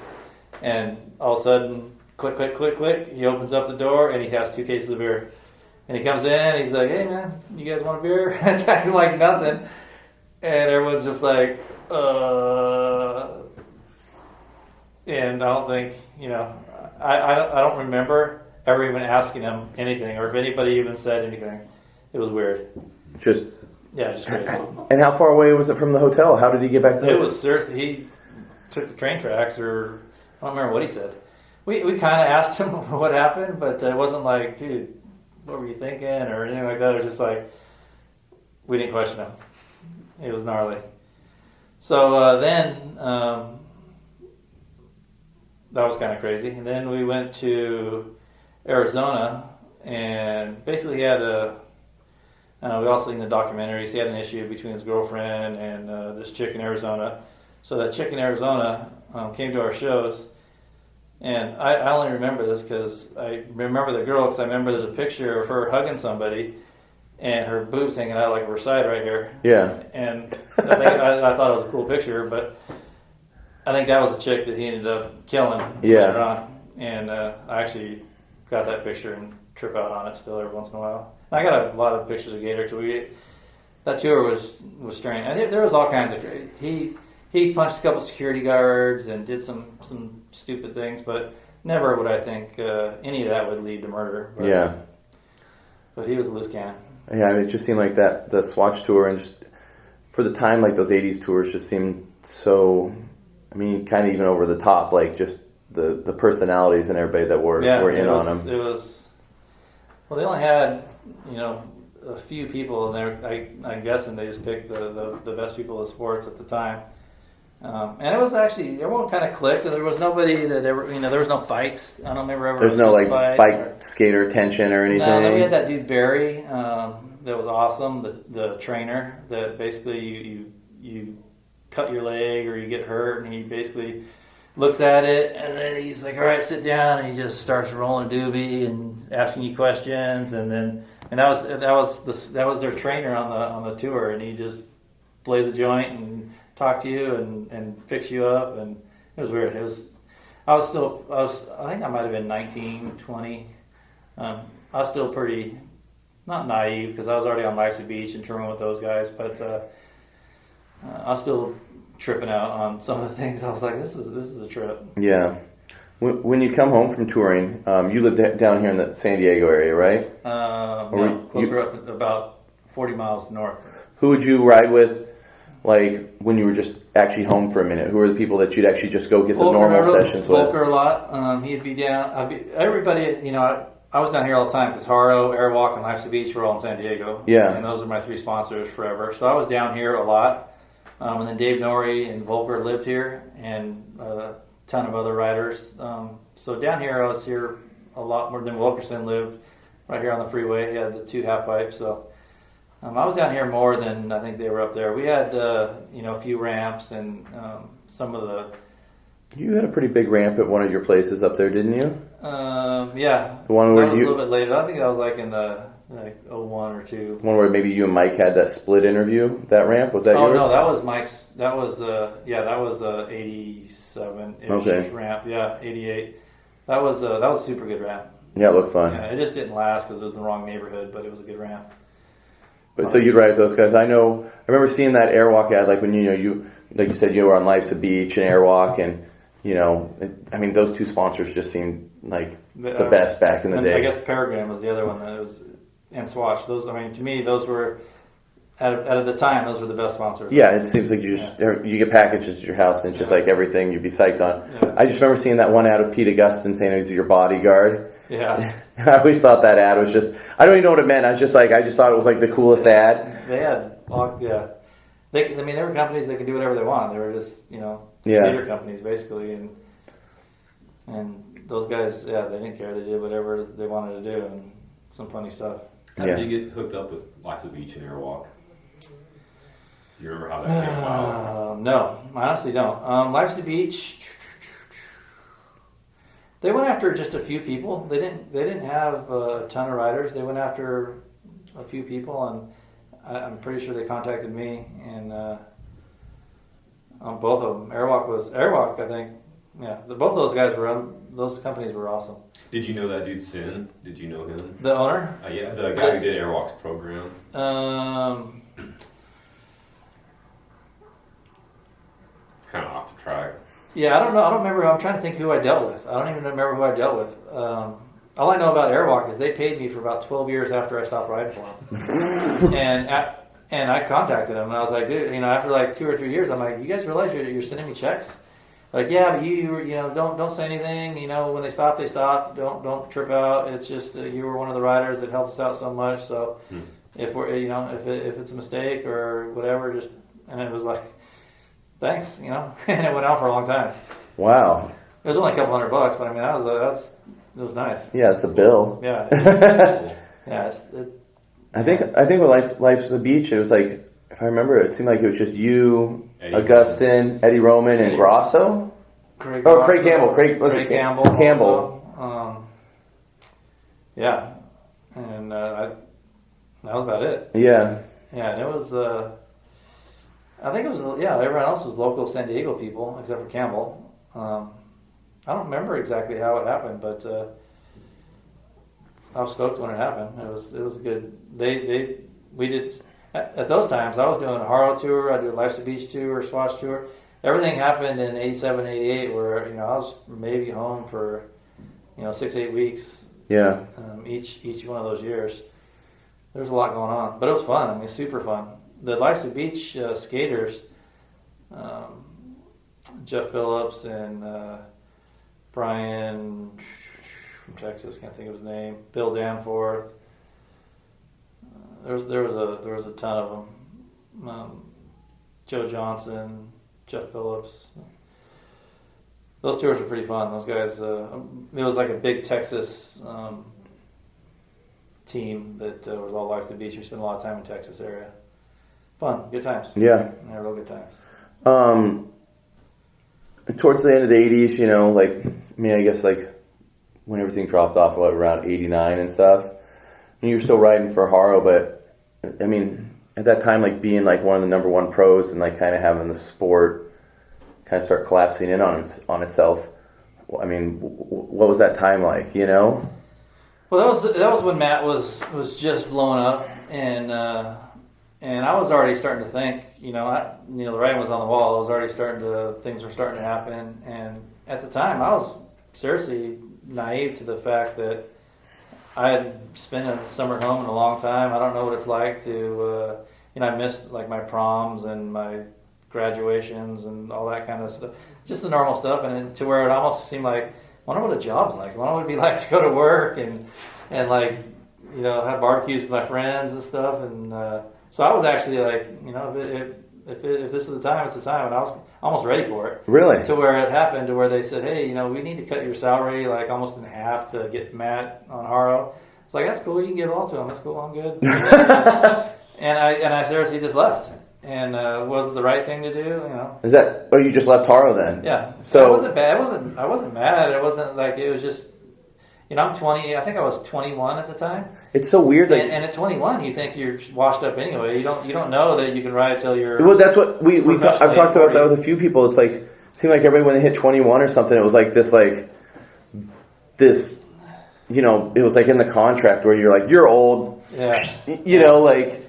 And all of a sudden, click, click, click, click. He opens up the door, and he has 2 cases of beer. And he comes in, he's like, "Hey, man, you guys want a beer?" It's acting like nothing. And everyone's just like, And I don't think, I don't remember ever even asking him anything, or if anybody even said anything. It was weird. Just just crazy. and how far away was it from the hotel? How did he get back to the It hotel? was seriously. He took the train tracks, or I don't remember what he said. We kind of asked him what happened, but it wasn't like, dude, what were you thinking or anything like that. It was just like we didn't question him. It was gnarly. So then that was kind of crazy. And then we went to Arizona, and basically he had we all seen the documentaries. He had an issue between his girlfriend and this chick in Arizona. So that chick in Arizona came to our shows, and I only remember this because I remember the girl because I remember there's a picture of her hugging somebody, and her boobs hanging out like her side right here. Yeah. And I thought it was a cool picture, but I think that was the chick that he ended up killing later on. And I actually got that picture and trip out on it still every once in a while. And I got a lot of pictures of Gator. That tour was strange. I think there was all kinds of he punched a couple security guards and did some stupid things, but never would I think any of that would lead to murder. But, but he was a loose cannon. Yeah, I mean, it just seemed like the Swatch tour, and just for the time, like those '80s tours, just seemed so. I mean, kind of even over the top, like just the personalities and everybody that were in on them. It was. Well, they only had a few people in there. I'm guessing they just picked the best people of sports at the time. And it was actually, everyone kind of clicked. There was nobody that ever, there was no fights. I don't remember ever. There's no like bike skater tension or anything. No, then we had that dude Barry that was awesome. The trainer that basically you cut your leg or you get hurt, and he basically looks at it, and then he's like, "All right, sit down," and he just starts rolling doobie and asking you questions, and that was their trainer on the tour, and he just plays a joint and talk to you and fix you up, and it was weird. I think I might have been 19, 20. I was still pretty, not naive, because I was already on Life's a Beach and touring with those guys, but I was still tripping out on some of the things. I was like, this is a trip. Yeah. When you come home from touring, you live down here in the San Diego area, right? No, closer up, about 40 miles north. Who would you ride with? Like when you were just actually home for a minute, who are the people that you'd actually just go get the normal sessions with? Volker a lot. He'd be down. Everybody. I was down here all the time because Haro, Airwalk, and Life's a Beach were all in San Diego. Yeah, and those are my three sponsors forever. So I was down here a lot. And then Dave Norrie and Volker lived here, and a ton of other riders. So down here, I was here a lot more than Wilkerson lived right here on the freeway. He had the 2 half pipes, so. I was down here more than I think they were up there. We had, a few ramps and some of the... You had a pretty big ramp at one of your places up there, didn't you? Yeah. The one where that was a little bit later. I think that was like in the 01 or 2. One where maybe you and Mike had that split interview, that ramp? Was that yours? Oh, no, that was Mike's. That was, that was 87-ish ramp. Yeah, 88. That was a super good ramp. Yeah, it looked fun. Yeah, it just didn't last because it was in the wrong neighborhood, but it was a good ramp. But so you'd ride with those guys. I remember seeing that Airwalk ad, like when you like you said, you were on Life's a Beach and Airwalk, and those two sponsors just seemed like the best back in the day. I guess Paragram was the other one that was, and Swatch. Those, to me, those were at the time, those were the best sponsors. Yeah, it seems like you get packages at your house, and it's just like everything you'd be psyched on. Yeah. I just remember seeing that one ad of Pete Augustin saying he was your bodyguard. Yeah. I always thought that ad was just, I don't even know what it meant. I just thought it was like the coolest ad. They had, there were companies that could do whatever they want. They were just, skater companies basically, and those guys, they didn't care. They did whatever they wanted to do, and some funny stuff. How did you get hooked up with Life's a Beach and Airwalk? Do you remember how that came about? No, I honestly don't. Life's a Beach. They went after just a few people. They didn't have a ton of riders. They went after a few people, and I'm pretty sure they contacted me. And on both of them, Airwalk. I think, both of those guys those companies were awesome. Did you know that dude Sin? Did you know him? The owner? Yeah, the guy who did Airwalk's program. Kind of off the track. Yeah, I don't know. I don't remember. I'm trying to think who I dealt with. I don't even remember who I dealt with. all I know about Airwalk is they paid me for about 12 years after I stopped riding for them. and I contacted them, and I was like, dude, after like 2 or 3 years, I'm like, you guys realize you're sending me checks? Like, yeah, but you don't say anything. When they stop, they stop. Don't trip out. It's just you were one of the riders that helped us out so much. So if we're if it's a mistake or whatever, just and it was like, thanks, and it went out for a long time. Wow. It was only a couple $100, but I mean it was nice. Yeah, it's a bill. Yeah. Yeah. I think with Life's a Beach, it was like, if I remember, it seemed like it was just you, Eddie Augustin, Eddie Roman, and Grosso. Craig Campbell. Craig Campbell. Campbell. Also. Yeah, and that was about it. Yeah. Yeah, and it was. I think it was. Yeah, everyone else was local San Diego people except for Campbell. I don't remember exactly how it happened, but I was stoked when it happened. It was good. We did at those times. I was doing a Haro tour. I did a Life's a Beach tour, Swatch tour. Everything happened in 87, 88, where I was maybe home for 6-8 weeks. Yeah. Each one of those years. There was a lot going on, but it was fun. I mean, super fun. The Life's a Beach skaters, Jeff Phillips and Brian from Texas, can't think of his name. Bill Danforth. There was a ton of them. Joe Johnson, Jeff Phillips. Those tours were pretty fun. Those guys. It was like a big Texas team that was all Life to Beach. We spent a lot of time in Texas area. Fun, good times. Yeah. Yeah, real good times. Towards the end of the 80s, I guess when everything dropped off, around 89 and stuff, and you were still riding for Haro, but I mean, at that time, being one of the number one pros and kind of having the sport kind of start collapsing in on itself. I mean, what was that time like? Well, that was when Matt was just blowing up, and I was already starting to think, the writing was on the wall. I was already things were starting to happen, and at the time, I was seriously naive to the fact that I had spent a summer at home in a long time. I don't know what it's like to, I missed my proms and my graduations and all that kind of stuff, just the normal stuff, and to where it almost seemed like, I wonder what a job's like. I wonder what it'd be like to go to work and have barbecues with my friends and stuff. And so I was actually if this is the time, it's the time, and I was almost ready for it. Really? To where it happened, to where they said, hey, we need to cut your salary almost in half to get Matt on Haro. It's like, that's cool. You can give it all to him. That's cool. I'm good. and I seriously just left. And was it the right thing to do? Is that? Oh, you just left Haro then? Yeah. So it wasn't bad. I wasn't mad. It wasn't it was just. I'm 20. I think I was 21 at the time. It's so weird. And at 21, you think you're washed up anyway. You don't know that you can ride till you're. Well, that's what I've talked about that with a few people. It's it seemed like everybody when they hit 21 or something, it was this. It was in the contract where you're old. Yeah.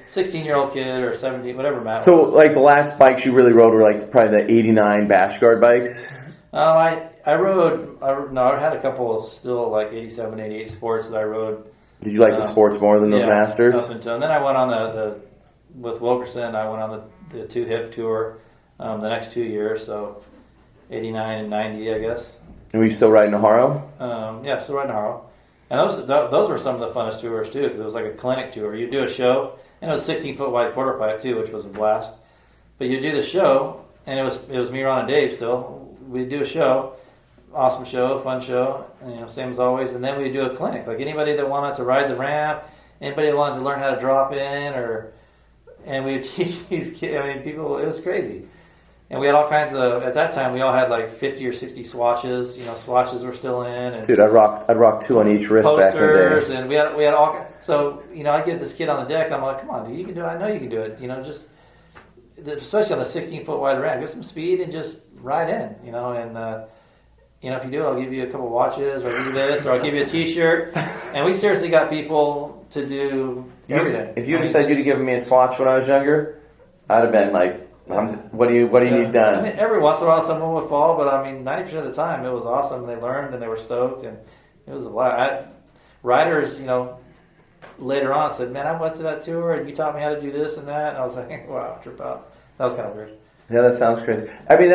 16-year-old kid or 17, whatever Matt was. So the last bikes you really rode were probably the 89 Bash Guard bikes. I had a couple of still 87, 88 sports that I rode. Did you like the sports more than those Masters? And then I went on with Wilkerson, I went on the 2-hip tour the next 2 years, so 89 and 90, I guess. And were you still riding a Haro? Yeah, still riding a Haro. And those were some of the funnest tours, too, because it was like a clinic tour. You'd do a show, and it was 16-foot wide quarter pipe, too, which was a blast. But you'd do the show, and it was me, Ron, and Dave still. We'd do a show, awesome show, fun show, same as always. And then we'd do a clinic. Anybody that wanted to ride the ramp, anybody that wanted to learn how to drop in, and we would teach these kids, people, it was crazy. And we had all kinds of, at that time, we all had 50 or 60 swatches. Swatches were still in. And dude, I'd rock 2 on each wrist back in the day. Posters, and we had all, so, I'd get this kid on the deck, and I'm like, come on, dude, you can do it. I know you can do it. Just, especially on the 16-foot wide ramp, get some speed and just ride in, and, if you do it, I'll give you a couple watches, or I'll give you this, or I'll give you a T-shirt. And we seriously got people to do everything. If you had said you'd have given me a swatch when I was younger, I'd have been like, what do you need done? Every once in a while someone would fall, but 90% of the time it was awesome. They learned and they were stoked, and it was a lot. riders, later on said, "Man, I went to that tour and you taught me how to do this and that." And I was like, "Wow, trip out." That was kind of weird. Yeah, that sounds crazy. I mean,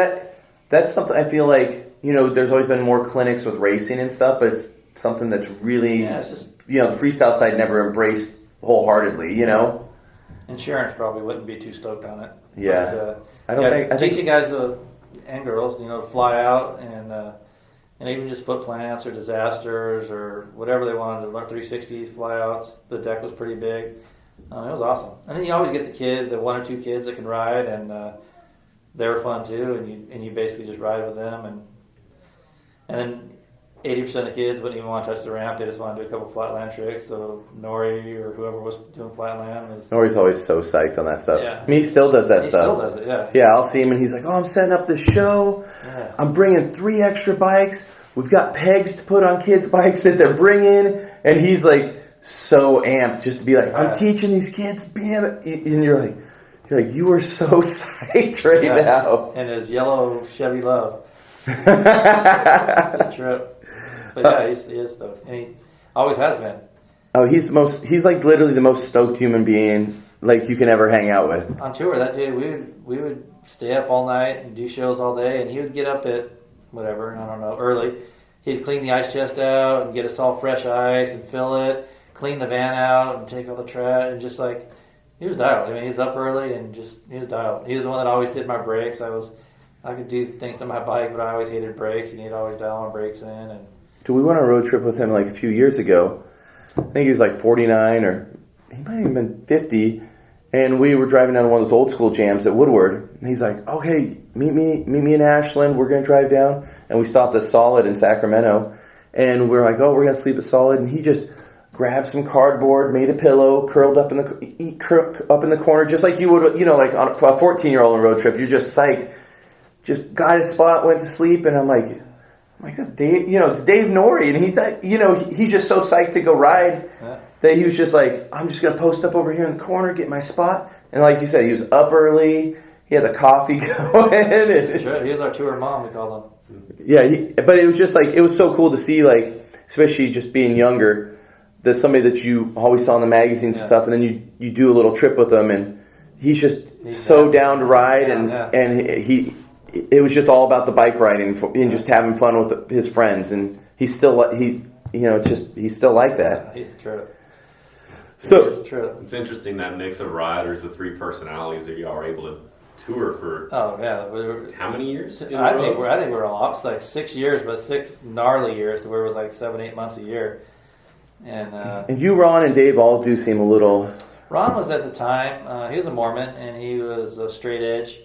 that's something I feel like, there's always been more clinics with racing and stuff, but it's something that's really, it's just the freestyle side never embraced wholeheartedly, Insurance probably wouldn't be too stoked on it. Yeah. But, I think teaching guys and girls, to fly out and even just foot plants or disasters or whatever they wanted to learn, 360s, flyouts. The deck was pretty big. It was awesome. And then you always get the one or two kids that can ride, and they were fun too. And you basically just ride with them, and then 80% of the kids wouldn't even want to touch the ramp. They just want to do a couple flatland tricks. So Nori or whoever was doing flatland was. Nori's always so psyched on that stuff. Yeah. I mean, he still does that He stuff. still does it, yeah. Yeah, I'll see him and he's like, "Oh, I'm setting up this show. Yeah. I'm bringing 3 extra bikes. We've got pegs to put on kids' bikes that they're bringing." And he's like so amped just to be like, "I'm teaching these kids BMX." And you're like, you are so psyched right now. And his yellow Chevy Love. It's a trip. But yeah, he is stoked. And he always has been. Oh, he's like literally the most stoked human being like you can ever hang out with. On tour that day, we would stay up all night and do shows all day, and he would get up at whatever, I don't know, early. He'd clean the ice chest out and get us all fresh ice and fill it, clean the van out and take all the trash, and just like, he was dialed. I mean, he was up early and he was dialed. He was the one that always did my brakes. I could do things to my bike, but I always hated brakes, and he'd always dial my brakes in. And Dude, we went on a road trip with him like a few years ago. I think he was like 49 or he might have even been 50. And we were driving down one of those old school jams at Woodward. And he's like, "Okay, meet me in Ashland. We're going to drive down." And we stopped at Solid in Sacramento. And we're like, "Oh, we're going to sleep at Solid." And he just grabbed some cardboard, made a pillow, curled up in the corner, just like you would, like on a 14-year-old on a road trip. You're just psyched. Just got his spot, went to sleep. And I'm like, that's Dave, it's Dave Norrie. And he's like, he's just so psyched to go ride. yeah. That he was just like, "I'm just going to post up over here in the corner, get my spot." And like you said, he was up early. He had the coffee going. Sure, he was our tour mom, we called him. Yeah, but it was just like, it was so cool to see, like, especially just being younger, that somebody that you always saw in the magazines and stuff, and then you do a little trip with him, and he's so down to ride, and it was just all about the bike riding and just having fun with his friends, and he's still like that. He's the trip. So it's interesting, that mix of riders, the 3 personalities that y'all are able to tour for. Oh yeah, how many years? I think we're a lot. It's like 6 years, but 6 gnarly years to where it was like 7-8 months a year. And you, Ron, and Dave all do seem a little. Ron was at the time. He was a Mormon, and he was a straight edge.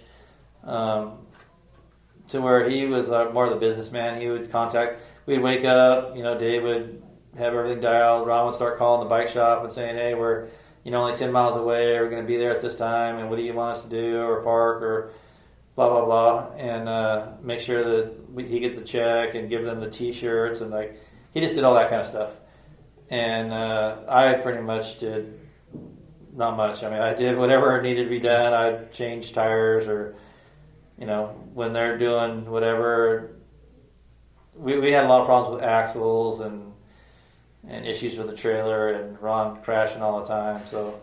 To where he was more of the businessman. He would contact. We'd wake up. Dave would have everything dialed. Ron would start calling the bike shop and saying, "Hey, we're only 10 miles away. We're going to be there at this time, and what do you want us to do, or park, or blah blah blah," and make sure that he get the check and give them the T-shirts, and like he just did all that kind of stuff. And I pretty much did not much. I mean, I did whatever needed to be done. I changed tires, or when they're doing whatever. We had a lot of problems with axles and issues with the trailer, and Ron crashing all the time. So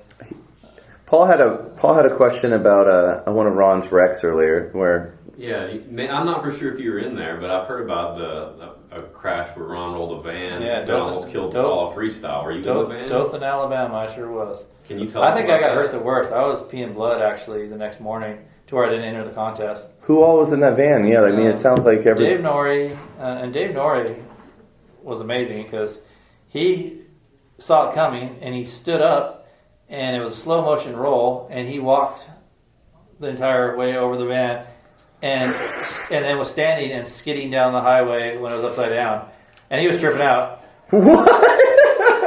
Paul had a question about one of Ron's wrecks earlier, where I'm not for sure if you were in there, but I've heard about a crash where Ron rolled a van that almost killed all freestyle. Were you in the van? Dothan, Alabama, I sure was. Can you tell us? I think I got hurt the worst. I was peeing blood actually the next morning to where I didn't enter the contest. Who all was in that van? Yeah, I mean, it sounds like Dave Norrie, and Dave Norrie was amazing because he saw it coming and he stood up, and it was a slow motion roll, and he walked the entire way over the van, and then was standing and skidding down the highway when it was upside down, and he was tripping out. What?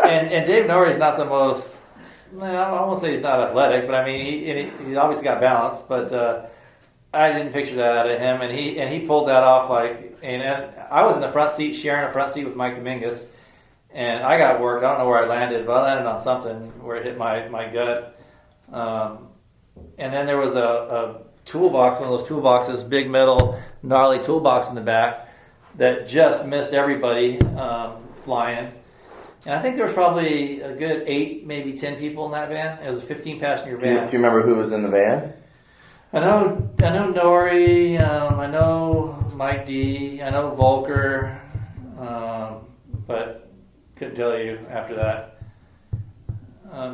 And Dave Norrie's not the most. I won't say he's not athletic, but I mean he obviously got balance, but I didn't picture that out of him, and he pulled that off like. And I was in the front seat, sharing a front seat with Mike Dominguez, and I got worked. I don't know where I landed, but I landed on something where it hit my gut. And then there was a toolbox, one of those toolboxes, big metal gnarly toolbox in the back that just missed everybody flying. And I think there was probably a good 8, maybe 10 people in that van. It was a 15-passenger van. Do you remember who was in the van? I know Nori. I know Mike D. I know Volker, but couldn't tell you after that.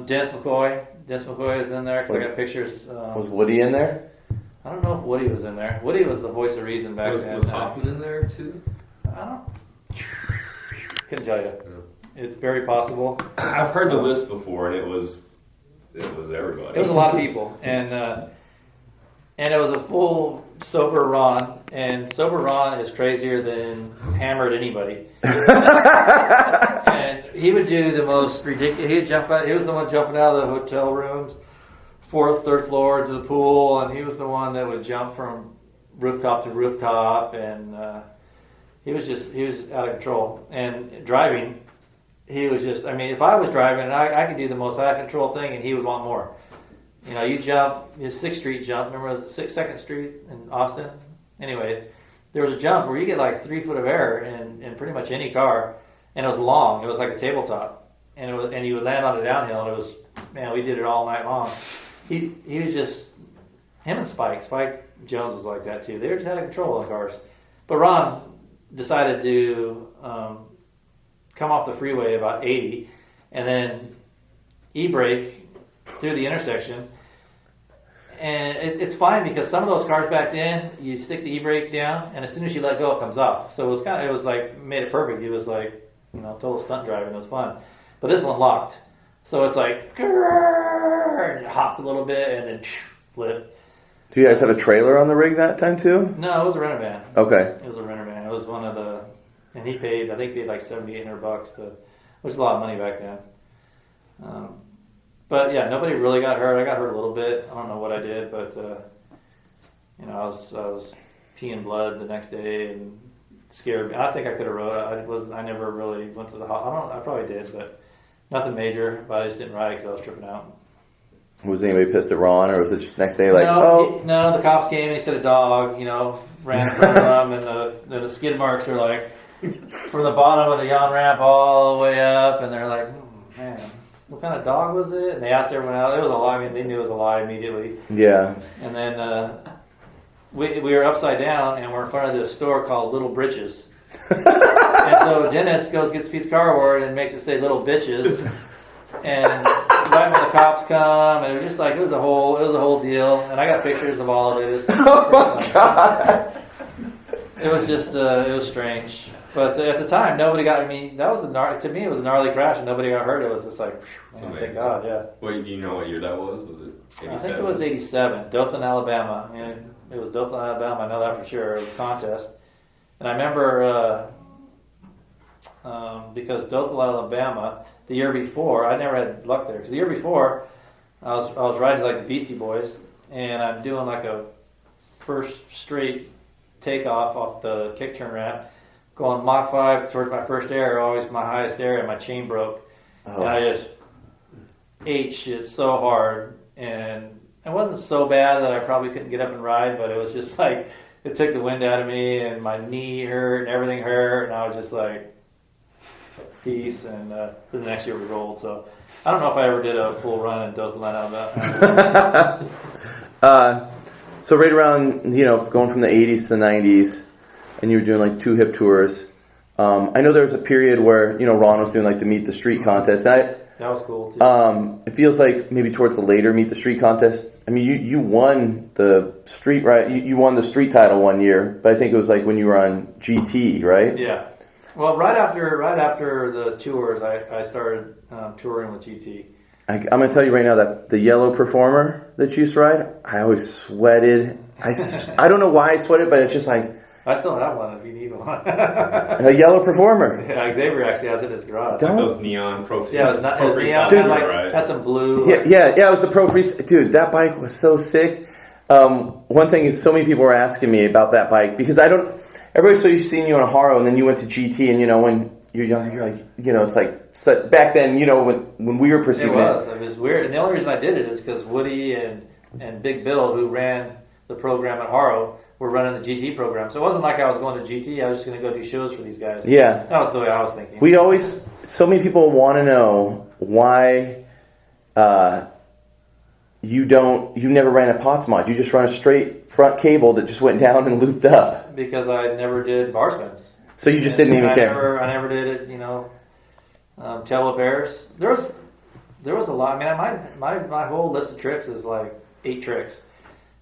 Dennis McCoy. Dennis McCoy was in there because I got pictures. Was Woody in there? I don't know if Woody was in there. Woody was the voice of reason back then. Was Hoffman in there too? Couldn't tell you. It's very possible. I've heard the list before, and it was everybody. It was a lot of people, and it was a full sober Ron, and sober Ron is crazier than hammered anybody. And he would do the most ridiculous. He'd jump out. He was the one jumping out of the hotel rooms, 4th, 3rd floor to the pool, and he was the one that would jump from rooftop to rooftop, and he was out of control. And driving, he was just. I mean, if I was driving, and I could do the most out of control thing, and he would want more. You know, you jump, 6th Street jump. Remember, was it 2nd Street in Austin? Anyway, there was a jump where you get like 3 foot of air in pretty much any car, and it was long. It was like a tabletop, and you would land on a downhill, and it was, man, we did it all night long. He was just, him and Spike Jones was like that too. They were just out of control on cars. But Ron decided to come off the freeway about 80, and then e-brake through the intersection. And it's fine because some of those cars back then, you stick the e-brake down, and as soon as you let go, it comes off. So it was like, made it perfect. It was like, total stunt driving. It was fun. But this one locked. So it's like, and it hopped a little bit, and then flipped. Do you guys have a trailer on the rig that time too? No, it was a renter van. Okay. It was a renter van. It was one of the, and he paid, I think he paid like $7,800 which is a lot of money back then. But yeah, nobody really got hurt. I got hurt a little bit. I don't know what I did, but I was peeing blood the next day and scared me. I think I could have rode. I never really went to the hospital. I probably did, but nothing major. But I just didn't ride because I was tripping out. Was anybody pissed at Ron, or was it just next day no, the cops came and he said a dog, ran in front of them, and the skid marks are like from the bottom of the yawn ramp all the way up, and they're like, man, what kind of dog was it? And they asked everyone else. It was a lie. I mean, they knew it was a lie immediately. Yeah. And then we were upside down, and we're in front of this store called Little Britches. And so Dennis gets a piece of cardboard and makes it say Little Bitches. And right when the cops come, and it was just like it was a whole deal. And I got pictures of all of it. Oh my God! It was just it was strange. But at the time, nobody got. I mean, to me it was a gnarly crash, and nobody got hurt. It was just like, man, thank God, yeah. What, do you know what year that was? Was it 87? I think it was 87, Dothan, Alabama. I mean, it was Dothan, Alabama. I know that for sure. It was a contest, and I remember because Dothan, Alabama, the year before, I never had luck there because the year before, I was riding like the Beastie Boys, and I'm doing like a first straight takeoff off the kick turn ramp. Going Mach 5 towards my first air, always my highest air, and my chain broke. Oh. And I just ate shit so hard. And it wasn't so bad that I probably couldn't get up and ride, but it was just like, it took the wind out of me, and my knee hurt, and everything hurt, and I was just like, peace. And then the next year we rolled. So I don't know if I ever did a full run in Dothan, Alabama. So right around, going from the 80s to the 90s, and you were doing like 2 hip tours. I know there was a period where Ron was doing like the Meet the Street contest. And that was cool too. It feels like maybe towards the later Meet the Street contest. I mean, you won the street You won the street title one year, but I think it was like when you were on GT, right? Yeah. Well, right after the tours, I started touring with GT. I'm going to tell you right now that the yellow Performer that you used to ride, I always sweated. I don't know why I sweated, but it's just like. I still have one if you need one. A yellow Performer. Yeah, Xavier actually has it in his garage. Like those neon Pro Freestyle. Yeah, it was neon. Dude, right? Had some blue. Yeah, it was the Pro Freestyle. Dude, that bike was so sick. One thing is, so many people were asking me about that bike because everybody's so used to seeing you on a Haro, and then you went to GT, and when you're young, you're like, it's like back then, when we were pursuing it. It was weird, and the only reason I did it is because Woody and Big Bill, who ran the program at Haro, were running the GT program. So it wasn't like I was going to GT. I was just going to go do shows for these guys. Yeah. That was the way I was thinking. We always, so many people want to know why you never ran a POTS mod. You just run a straight front cable that just went down and looped up. Because I never did bar spins. So you just didn't even care. I never did it. Tail whip airs. There was a lot. I mean, my whole list of tricks is like 8 tricks.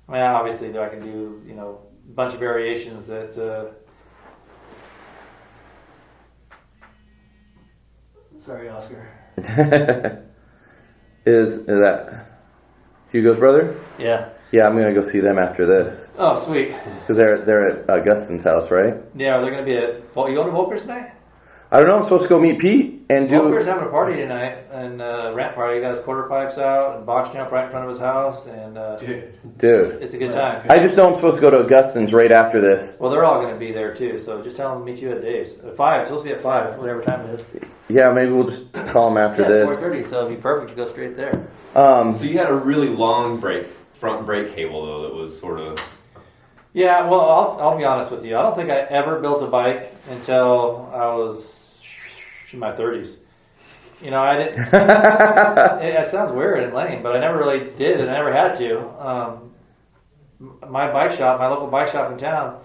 I mean, obviously, I can do a bunch of variations that. Sorry, Oscar. Is that Hugo's brother? Yeah. Yeah, I'm gonna go see them after this. Oh, sweet. Because they're at Augustin's house, right? Yeah, they're gonna be at. You going to Wilkerson tonight? I don't know. I'm supposed to go meet Pete and do. Wilker's having a party tonight, and ramp party. He got his quarter pipes out and box jump right in front of his house, and dude, it's a good time. I just know I'm supposed to go to Augustin's right after this. Well, they're all going to be there too, so just tell them to meet you at Dave's at 5. It's supposed to be at 5, whatever time it is. Yeah, maybe we'll just call him after this. It's 4:30, so it'd be perfect to go straight there. So you had a really long front brake cable though that was sort of. Yeah, well, I'll be honest with you. I don't think I ever built a bike until I was in my 30s. I didn't. It sounds weird and lame, but I never really did, and I never had to. My bike shop, my local bike shop in town,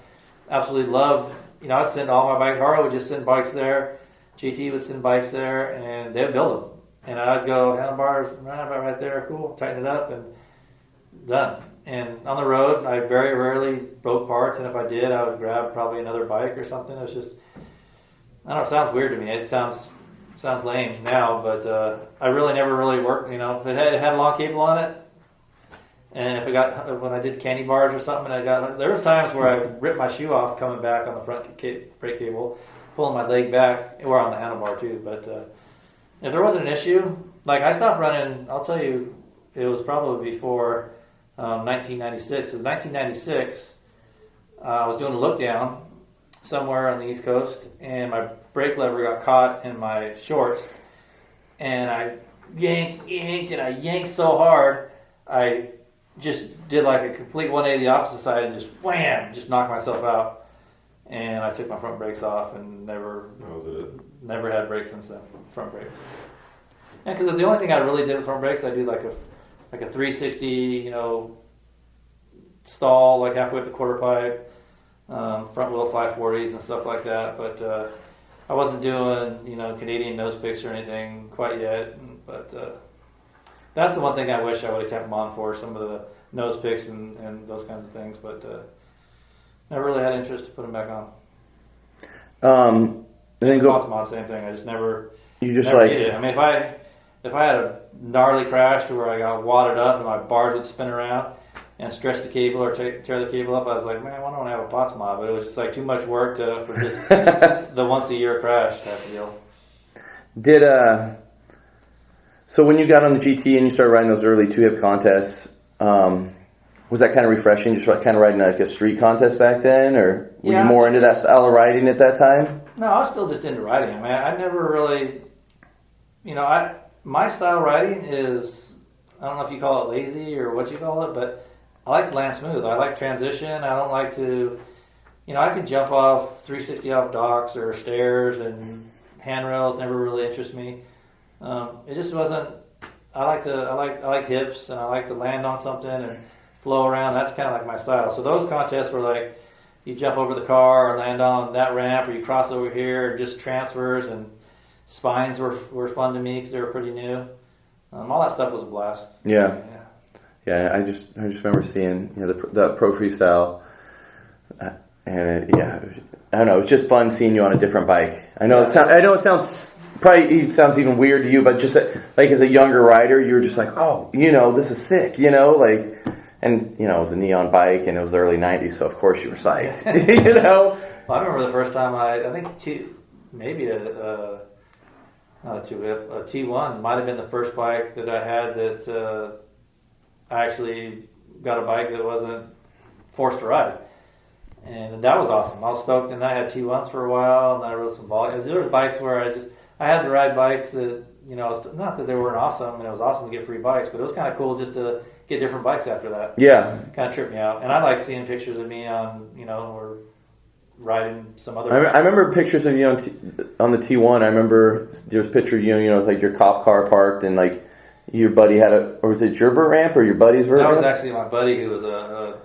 absolutely loved. I'd send all my bike. Haro would just send bikes there. GT would send bikes there, and they would build them. And I'd go handlebars right there, cool, tighten it up, and done. And on the road, I very rarely broke parts, and if I did, I would grab probably another bike or something. It was just, I don't know, it sounds weird to me. It sounds lame now, but I really never really worked. If it had a long cable on it, and if it got, when I did candy bars or something, there was times where I ripped my shoe off coming back on the front brake cable, pulling my leg back, or on the handlebar too. But if there wasn't an issue, like I stopped running, I'll tell you, it was probably before 1996. Because 1996, I was doing a look down somewhere on the East Coast, and my brake lever got caught in my shorts, and I yanked so hard, I just did like a complete 180 the opposite side and just wham, just knocked myself out. And I took my front brakes off and never had brakes since then. Front brakes. Yeah, because the only thing I really did with front brakes, I do like a 360, stall like halfway up the quarter pipe, front wheel 540s and stuff like that. But I wasn't doing Canadian nose picks or anything quite yet. But that's the one thing I wish I would have kept them on for, some of the nose picks and those kinds of things. But never really had interest to put them back on. And POTS mod, same thing. I just never. You just never needed it. I mean, if I had a gnarly crash to where I got wadded up and my bars would spin around and stretch the cable or tear the cable up, I was like, man, why don't I have a POTS mod? But it was just like too much work for just the once a year crash type of deal. So when you got on the GT and you started riding those early 2-hip contests, was that kind of refreshing, just kind of riding like a street contest back then, or were you more into that style of riding at that time? No, I was still just into riding. I mean, I never really, my style of riding is, I don't know if you call it lazy or what you call it, but I like to land smooth. I like transition. I don't like to, I could jump off 360 off docks or stairs, and handrails never really interest me. It just wasn't. I like hips, and I like to land on something and flow around. That's kind of like my style. So those contests were like, you jump over the car or land on that ramp, or you cross over here, and just transfers, and spines were fun to me because they were pretty new. All that stuff was a blast. Yeah. I just remember seeing the pro freestyle, and I don't know. It's just fun seeing you on a different bike. I know it sounds probably even weird to you, but just like as a younger rider, you were just like, oh, this is sick, and it was a neon bike, and it was the early '90s, so of course you were psyched, Well, I remember the first time I think not a 2-hip, a T1 might have been the first bike that I had that I actually got a bike that wasn't forced to ride. And that was awesome. I was stoked. And then I had T1s for a while, and then I rode some volumes. There was bikes where I had to ride bikes that, not that they weren't awesome, and it was awesome to get free bikes, but it was kind of cool just to get different bikes after that. Yeah. Kind of tripped me out. And I like seeing pictures of me on, or riding some other. I remember pictures of you on the T1. I remember there's a picture of you know, like your cop car parked and like your buddy had or was it your vert ramp or your buddy's vert ramp? That was actually my buddy who was a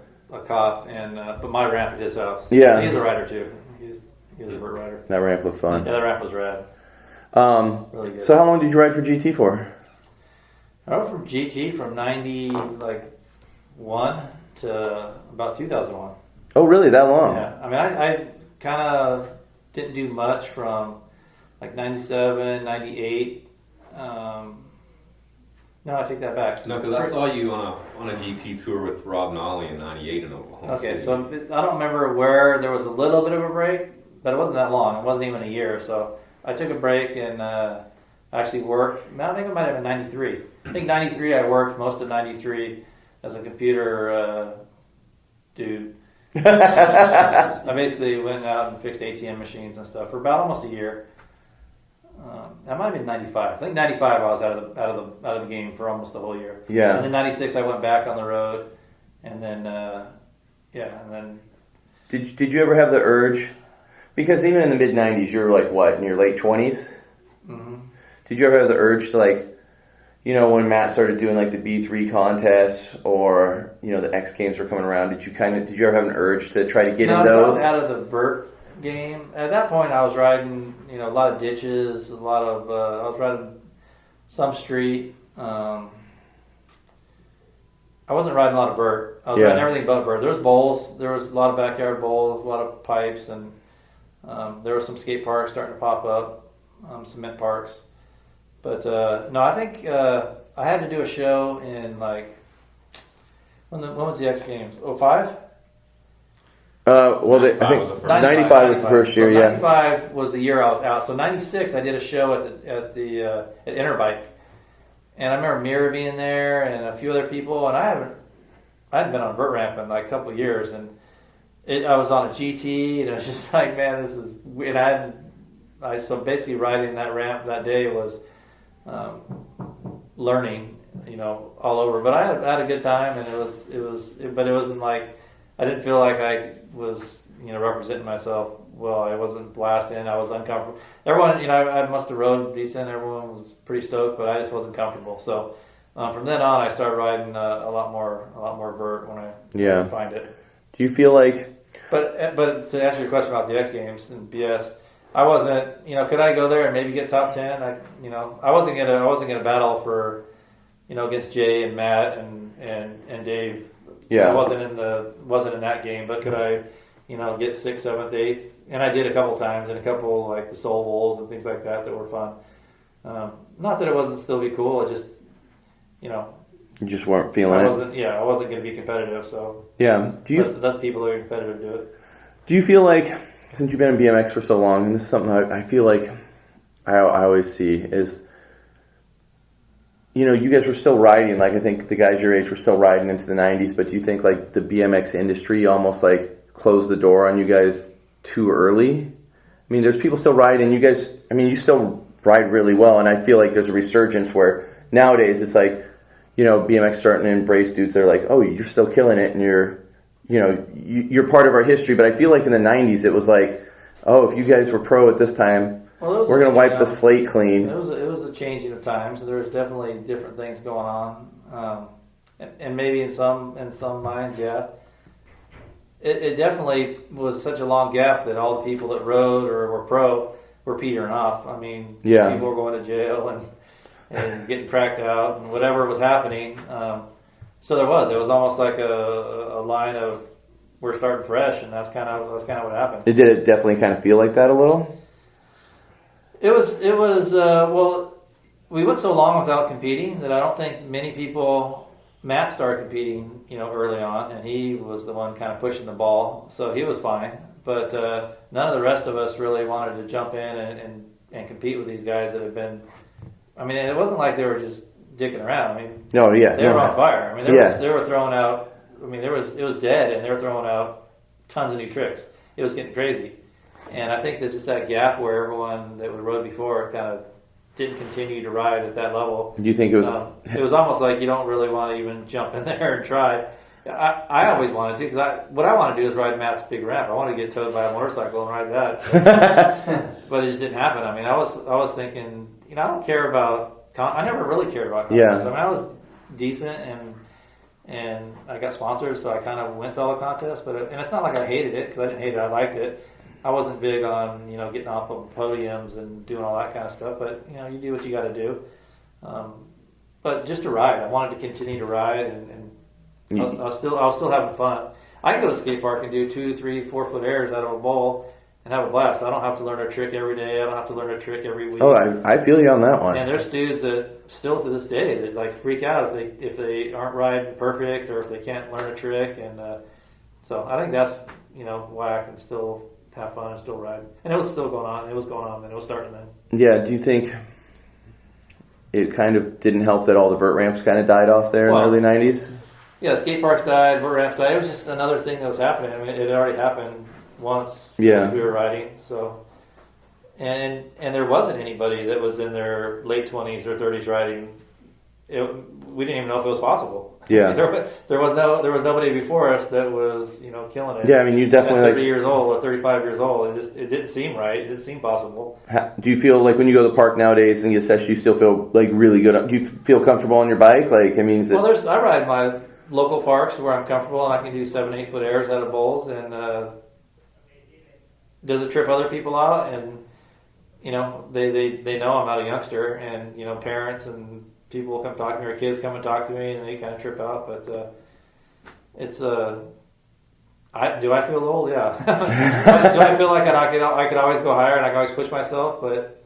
cop, and but my ramp at his house. Yeah, he's a rider too. He was a vert rider. That ramp looked fun. Yeah, that ramp was rad. Really good. So how long did you ride for GT for? I rode from GT from 91 to about 2001. Oh, really? That long? Yeah. I mean, I kind of didn't do much from like 97, 98. No, I take that back. No, because I saw you on a GT tour with Rob Nolly in '98 in Oklahoma Okay, City. so I don't remember where there was a little bit of a break, but it wasn't that long. It wasn't even a year. So I took a break and actually worked. I think it might have been 93. I think 93 I worked most of 93 as a computer dude. I basically went out and fixed ATM machines and stuff for about almost a year. That might have been 95. I think 95 I was out of the game for almost the whole year. Yeah. And then 96 I went back on the road, and then and then. Did you ever have the urge? Because even in the mid 90s, you were like what, in your late 20s? Mm-hmm. Did you ever have the urge to like, you know, when Matt started doing like the B3 contests or you know the X Games were coming around? Did you ever have an urge to try to get in those? No, I was out of the vert game. At that point, I was riding, you know, a lot of ditches, I was riding some street. I wasn't riding a lot of vert. I was riding everything but vert. There was bowls. There was a lot of backyard bowls, a lot of pipes, and there were some skate parks starting to pop up, cement parks. But no, I think I had to do a show in like when was the X Games? 05? I think 95 was the first year. So yeah, 95 was the year I was out. So 96, I did a show at Interbike, and I remember Mira being there and a few other people. And I hadn't been on vert ramp in like a couple of years, and I was on a GT, and it was just like, man, this is. And so basically riding that ramp that day was learning, you know, all over. But I had a good time, and but it wasn't like. I didn't feel like I was, you know, representing myself well. I wasn't blasting. I was uncomfortable. Everyone, you know, I must have rode decent. Everyone was pretty stoked, but I just wasn't comfortable. So from then on, I started riding a lot more vert when I could find it. Do you feel like? But to answer your question about the X Games and BS, I wasn't. You know, could I go there and maybe get top 10? I wasn't gonna battle for, you know, against Jay and Matt and Dave. Yeah, I wasn't in that game, but could I, you know, get 6th, 7th, 8th? And I did a couple times, and a couple like the Soul Bowls and things like that were fun. Not that it wasn't still be cool. It just, you know, you just weren't feeling it. I wasn't going to be competitive. So yeah, let the people who are competitive do it. Do you feel like, since you've been in BMX for so long, and this is something I feel like I always see is, you know, you guys were still riding, like I think the guys your age were still riding into the 90s, but do you think like the BMX industry almost like closed the door on you guys too early? I mean, there's people still riding, you guys, I mean, you still ride really well, and I feel like there's a resurgence where nowadays it's like, you know, BMX starting to embrace dudes that are like, oh, you're still killing it, and you're part of our history, but I feel like in the 90s it was like, oh, if you guys were pro at this time, we're going to wipe the slate clean. It was a changing of times. So there was definitely different things going on, and maybe in some minds, yeah. It definitely was such a long gap that all the people that rode or were pro were petering off. I mean, people were going to jail and getting cracked out and whatever was happening. So it was almost like a line of we're starting fresh, and that's kind of what happened. Did it definitely kind of feel like that a little? It was well, we went so long without competing that I don't think many people. Matt started competing, you know, early on, and he was the one kind of pushing the ball, so he was fine. But none of the rest of us really wanted to jump in and compete with these guys that had been. I mean, it wasn't like they were just dicking around. I mean, they were on fire. I mean, they were throwing out. I mean, it was dead, and they were throwing out tons of new tricks. It was getting crazy, and I think there's just that gap where everyone that would rode before kind of didn't continue to ride at that level. Do you think it was? It was almost like you don't really want to even jump in there and try. I always wanted to, because what I want to do is ride Matt's big ramp. I want to get towed by a motorcycle and ride that, but it just didn't happen. I mean, I was thinking, I don't care about. I never really cared about contests. I mean, I was decent and I got sponsors, so I kind of went to all the contests. But and it's not like I hated it, because I didn't hate it. I liked it. I wasn't big on getting off of podiums and doing all that kind of stuff. But you do what you got to do. But just to ride, I wanted to continue to ride, and I was still having fun. I can go to the skate park and do 2, 3, 4 foot airs out of a bowl and have a blast. I don't have to learn a trick every day. I don't have to learn a trick every week. Oh, I feel you on that one. And there's dudes that still to this day that like freak out if they aren't riding perfect, or if they can't learn a trick. And so I think that's why I can still have fun and still ride. And it was still going on. It was going on then. It was starting then. Yeah. Do you think it kind of didn't help that all the vert ramps kind of died off there in the early 90s? Yeah, skate parks died, vert ramps died. It was just another thing that was happening. I mean, it had already happened once as we were riding. So, and there wasn't anybody that was in their late 20s or 30s riding. We didn't even know if it was possible. Yeah, there was nobody before us that was killing it. Yeah, I mean, you definitely at 30 years old or 35 years old. It didn't seem right. It didn't seem possible. Do you feel like when you go to the park nowadays and you session, you still feel like really good? Do you feel comfortable on your bike? Like, I mean, I ride my local parks where I'm comfortable and I can do 7, 8 foot airs out of bowls, and does it trip other people out? And they know I'm not a youngster, and parents and people will come talk to me, or kids come and talk to me, and they kind of trip out. But it's do I feel old? Yeah. Do I feel like I could always go higher and I could always push myself? But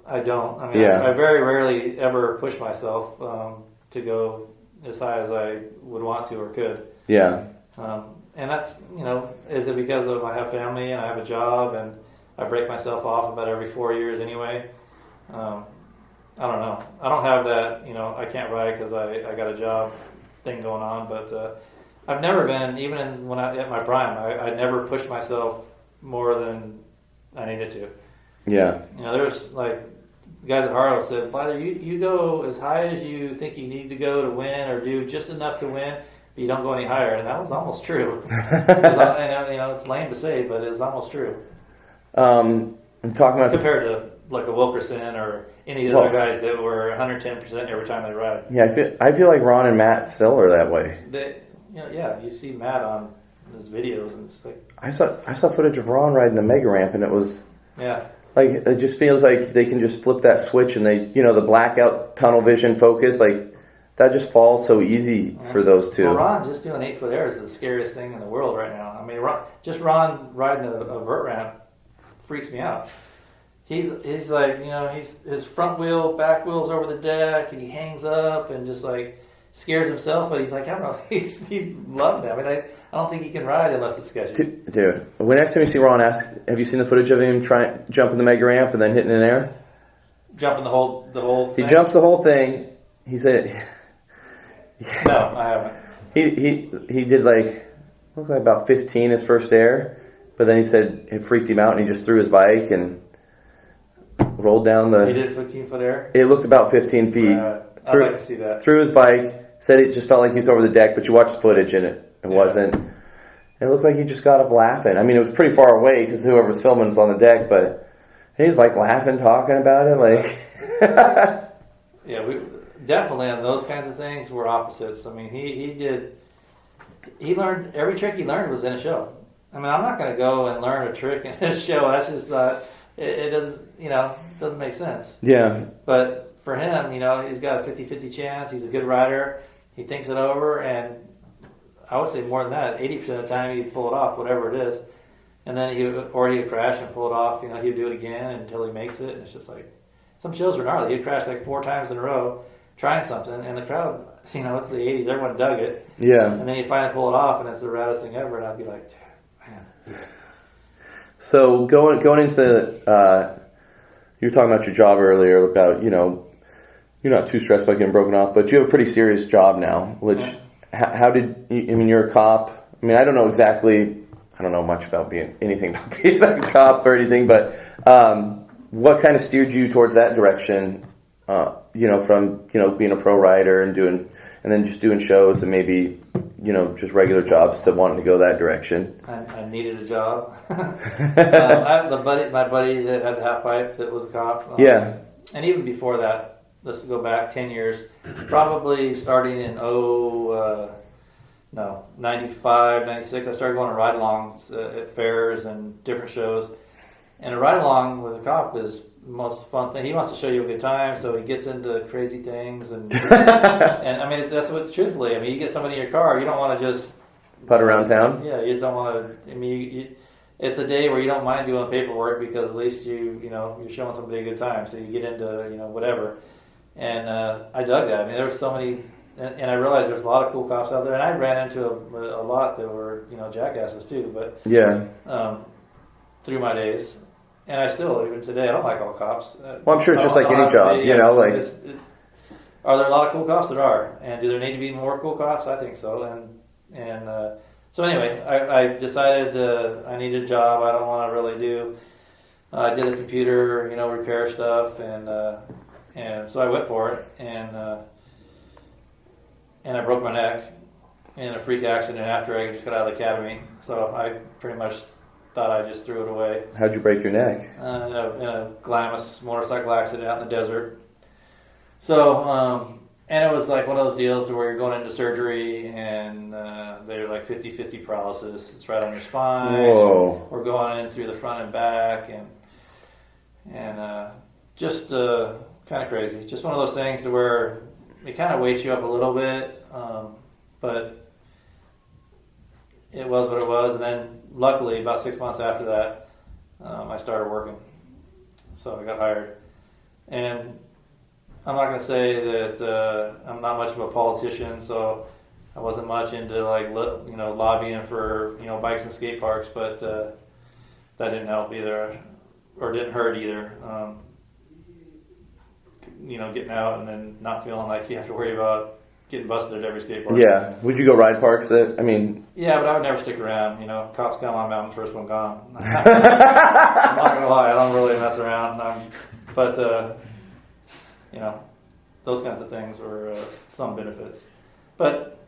I don't. I mean, I very rarely ever push myself to go as high as I would want to or could. Yeah. And that's, is it because I have family and I have a job and I break myself off about every 4 years anyway? I don't know. I don't have that, I can't ride because I got a job thing going on. But I've never been, even when at my prime, I never pushed myself more than I needed to. Yeah. There's like guys at Haro said, Blyther, you go as high as you think you need to go to win, or do just enough to win, but you don't go any higher. And that was almost true. It's lame to say, but it was almost true. I'm talking about compared to like a Wilkerson or any of the other guys that were 110% every time they ride. Yeah, I feel like Ron and Matt still are that way. You see Matt on his videos, and it's like I saw footage of Ron riding the mega ramp, and it was like it just feels like they can just flip that switch, and they the blackout tunnel vision focus, like that just falls so easy for those two. Well, Ron just doing 8 foot airs is the scariest thing in the world right now. I mean, Ron riding a vert ramp freaks me out. He's like, his front wheel, back wheel's over the deck, and he hangs up and just like scares himself. But he's like, I don't know, he's loving it. I mean, I don't think he can ride unless it's sketchy. Dude, when next time you see Ron, ask, have you seen the footage of him jumping the mega ramp and then hitting an air? Jumping the whole thing? He jumps the whole thing. He said, no, I haven't. He did looked like about 15 his first air, but then he said it freaked him out and he just threw his bike and rolled down the... He did 15 foot air? It looked about 15 feet. I'd like to see that. Threw his bike, said it just felt like he was over the deck, but you watched the footage and it wasn't. It looked like he just got up laughing. I mean, it was pretty far away because whoever was filming was on the deck, but he's like laughing, talking about it. Yeah, we definitely on those kinds of things, we're opposites. I mean, he learned, every trick he learned was in a show. I mean, I'm not going to go and learn a trick in a show. That's just not, it doesn't, doesn't make sense. Yeah. But for him, he's got a 50-50 chance. He's a good rider. He thinks it over, and I would say more than that. 80% of the time he'd pull it off, whatever it is. And then he'd crash and pull it off. He'd do it again until he makes it. And it's just like, some shows are gnarly. He'd crash 4 times in a row trying something, and the crowd, it's the 80s, everyone dug it. Yeah. And then he'd finally pull it off, and it's the raddest thing ever, and I'd be like, man. So going into you were talking about your job earlier, about, you're not too stressed about getting broken off, but you have a pretty serious job now, which, how did, you're a cop. I mean, I don't know much about anything about being a cop or anything, but what kind of steered you towards that direction, from, being a pro rider and then just doing shows and maybe just regular jobs to wanting to go that direction. I needed a job. I had my buddy that had the half pipe that was a cop. Yeah. And even before that, let's go back 10 years, probably starting in 95, 96, I started going to ride-alongs at fairs and different shows. And a ride-along with a cop is the most fun thing. He wants to show you a good time, so he gets into crazy things. And and I mean, that's what's truthfully. I mean, you get somebody in your car, you don't want to just Putt around town? Yeah, you just don't want to. I mean, it's a day where you don't mind doing paperwork because at least you're showing somebody a good time. So you get into whatever. And I dug that. I mean, there were so many, and I realized there's a lot of cool cops out there. And I ran into a lot that were jackasses too. But yeah, through my days, and I still even today I don't like all cops. Well, I'm sure it's just like any job, are there a lot of cool cops? There are, and do there need to be more cool cops? I think so. And so anyway, I decided I needed a job. I don't want to really do. I did the computer, repair stuff, and so I went for it, and I broke my neck in a freak accident after I just got out of the academy. So I pretty much thought I just threw it away. How'd you break your neck? In a Glamis motorcycle accident out in the desert. So, and it was like one of those deals to where you're going into surgery and they're like 50-50 paralysis. It's right on your spine. Whoa. We're going in through the front and back and just kind of crazy. Just one of those things to where it kind of wakes you up a little bit, but it was what it was. And then luckily about 6 months after that, I started working. So I got hired. And I'm not going to say that I'm not much of a politician, so I wasn't much into lobbying for bikes and skate parks, but that didn't help either, or didn't hurt either. Getting out and then not feeling like you have to worry about getting busted at every skate park. Yeah. Would you go ride parks? Yeah, but I would never stick around. Cops come on mountain, first one gone. I'm not going to lie, I don't really mess around. But those kinds of things were some benefits. But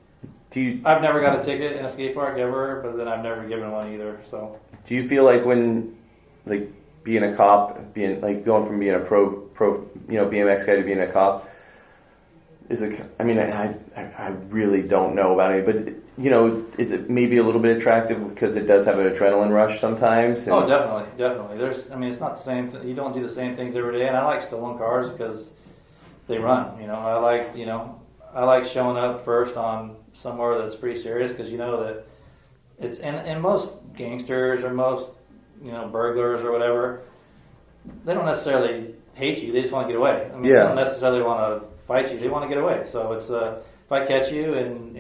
I've never got a ticket in a skate park ever, but then I've never given one either. So do you feel like when being a cop, going from being a pro BMX guy to being a cop, I really don't know about it, but is it maybe a little bit attractive because it does have an adrenaline rush sometimes? Oh, definitely. It's not the same. You don't do the same things every day, and I like stolen cars because they run. I like showing up first on somewhere that's pretty serious because that it's and most gangsters or most burglars or whatever, they don't necessarily hate you. They just want to get away. They don't necessarily want to fight you. They want to get away. So it's if I catch you and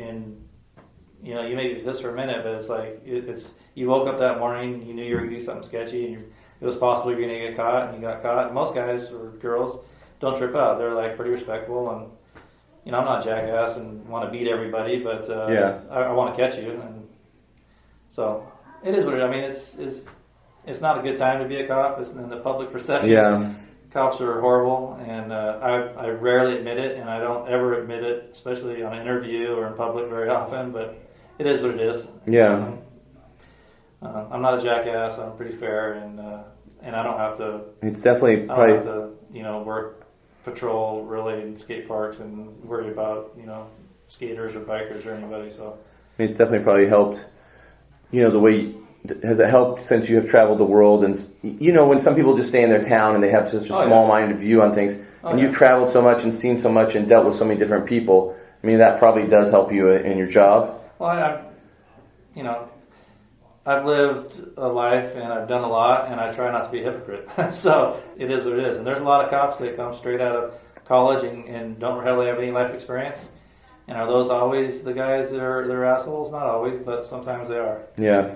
you may be pissed for a minute, but it's like it's you woke up that morning, you knew you were going to do something sketchy, and it was possible you're going to get caught, and you got caught. And most guys or girls don't trip out. They're pretty respectful, and I'm not a jackass and want to beat everybody, but I want to catch you, and so it is what it is. It's not a good time to be a cop. It's in the public perception. Yeah. Cops are horrible, and I rarely admit it, and I don't ever admit it, especially on an interview or in public very often, but it is what it is. Yeah. I'm not a jackass. I'm pretty fair, and I don't have to... It's definitely... I don't have to, work patrol, really, in skate parks and worry about, skaters or bikers or anybody, so... It's definitely probably helped, the way... Has it helped since you have traveled the world and when some people just stay in their town and they have such a small-minded view on things, and you've traveled so much and seen so much and dealt with so many different people, that probably does help you in your job. Well, I've lived a life and I've done a lot, and I try not to be a hypocrite. So it is what it is. And there's a lot of cops that come straight out of college and don't really have any life experience. And are those always the guys that are assholes? Not always, but sometimes they are. Yeah.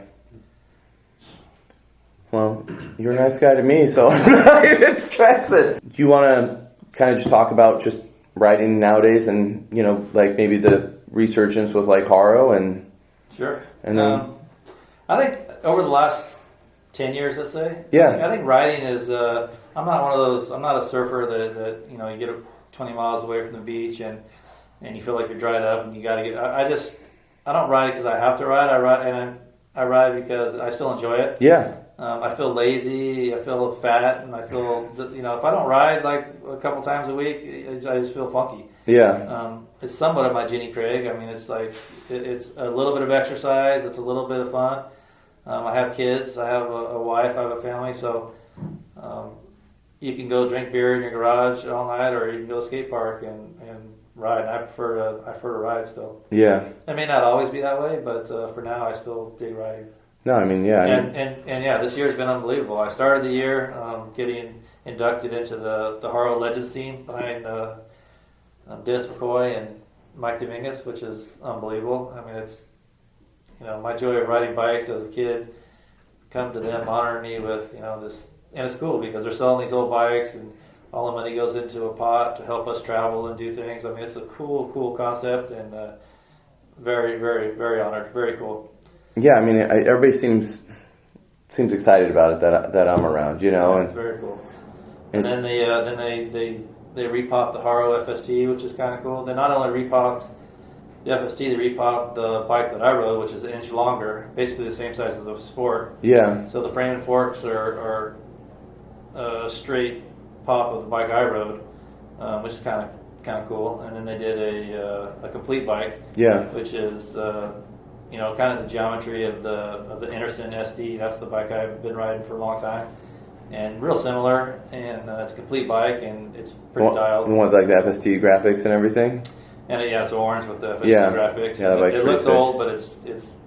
Well, you're a nice guy to me, so it's stressing. Do you want to kind of just talk about just riding nowadays and, maybe the resurgence with Haro and... Sure. And then... I think over the last 10 years, let's say. Yeah. I think riding is... I'm not one of those... I'm not a surfer that you get 20 miles away from the beach and you feel like you're dried up and you got to get... I I don't ride it because I have to ride. I ride because I still enjoy it. Yeah. I feel lazy. I feel fat, and I feel if I don't ride like a couple times a week, I just feel funky. Yeah. It's somewhat of my Jenny Craig. I mean, it's like it's a little bit of exercise. It's a little bit of fun. I have kids. I have a wife. I have a family. So you can go drink beer in your garage all night, or you can go to the skate park and ride. And I prefer to ride still. Yeah. It may not always be that way, but for now, I still dig riding. No, I mean, yeah. And yeah, this year's been unbelievable. I started the year getting inducted into the Haro Legends team behind Dennis McCoy and Mike Dominguez, which is unbelievable. I mean, it's my joy of riding bikes as a kid. Come to them, honor me with this, and it's cool because they're selling these old bikes, and all the money goes into a pot to help us travel and do things. I mean, it's a cool concept, and very, very, very honored. Very cool. Yeah, I mean, everybody seems excited about it that I'm around, Yeah, and it's very cool. And then they repopped the Haro FST, which is kind of cool. They not only repopped the FST, they repopped the bike that I rode, which is an inch longer, basically the same size as the Sport. Yeah. So the frame and forks are a straight pop of the bike I rode, which is kind of cool. And then they did a complete bike, Yeah. which is kind of the geometry of the Anderson SD. That's the bike I've been riding for a long time, and real similar. And it's a complete bike, and it's pretty dialed. You want like the FST graphics and everything? And it's orange with the FST graphics. Yeah, it looks old, but it's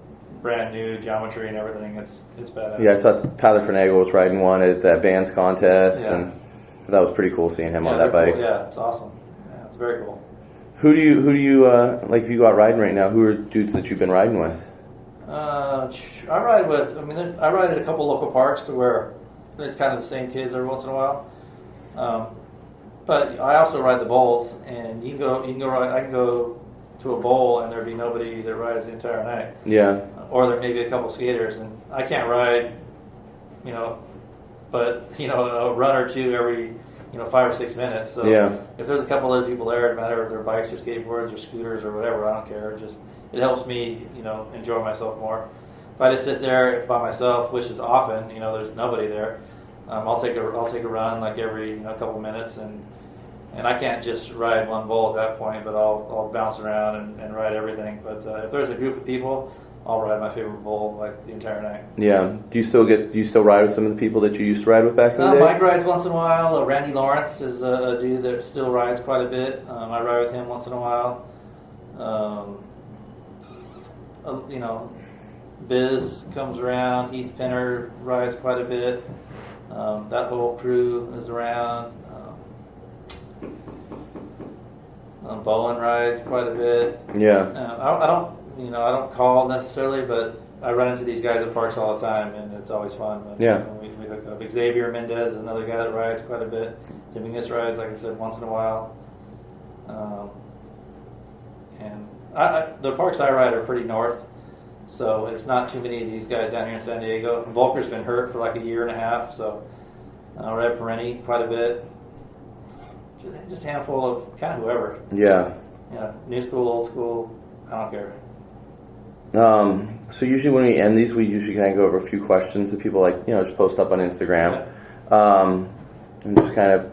brand new geometry and everything. It's badass. Yeah, I saw Tyler Finagle was riding one at that Vans contest, and that was pretty cool seeing him on that bike. Cool. Yeah, it's awesome. Yeah, it's very cool. Who do you like if you go out riding right now? Who are dudes that you've been riding with? I ride with. I mean, I ride at a couple local parks to where it's kind of the same kids every once in a while. But I also ride the bowls, and you can go ride. I can go to a bowl, and there'd be nobody that rides the entire night. Yeah. Or there may be a couple skaters, and I can't ride. But a run or two every 5 or 6 minutes. So if there's a couple other people there, no matter if they're bikes or skateboards or scooters or whatever, I don't care. It helps me, enjoy myself more. If I just sit there by myself, which is often, there's nobody there, I'll take a run like every couple minutes, and I can't just ride one bowl at that point, but I'll bounce around and ride everything. But if there's a group of people, I'll ride my favorite bowl like the entire night. Yeah. Do you still ride with some of the people that you used to ride with back in the day? Mike rides once in a while. Randy Lawrence is a dude that still rides quite a bit. I ride with him once in a while. Biz comes around. Heath Penner rides quite a bit. That whole crew is around. Bowen rides quite a bit. Yeah. I don't call necessarily, but I run into these guys at parks all the time, and it's always fun. Yeah. We hook up. Xavier Mendez is another guy that rides quite a bit. Dominguez rides, like I said, once in a while. And the parks I ride are pretty north, so it's not too many of these guys down here in San Diego. Volker's been hurt for like a year and a half, so I ride Perenni quite a bit. Just a handful of kind of whoever. Yeah. New school, old school, I don't care. So usually when we end these, we usually kind of go over a few questions that people just post up on Instagram. And just kind of,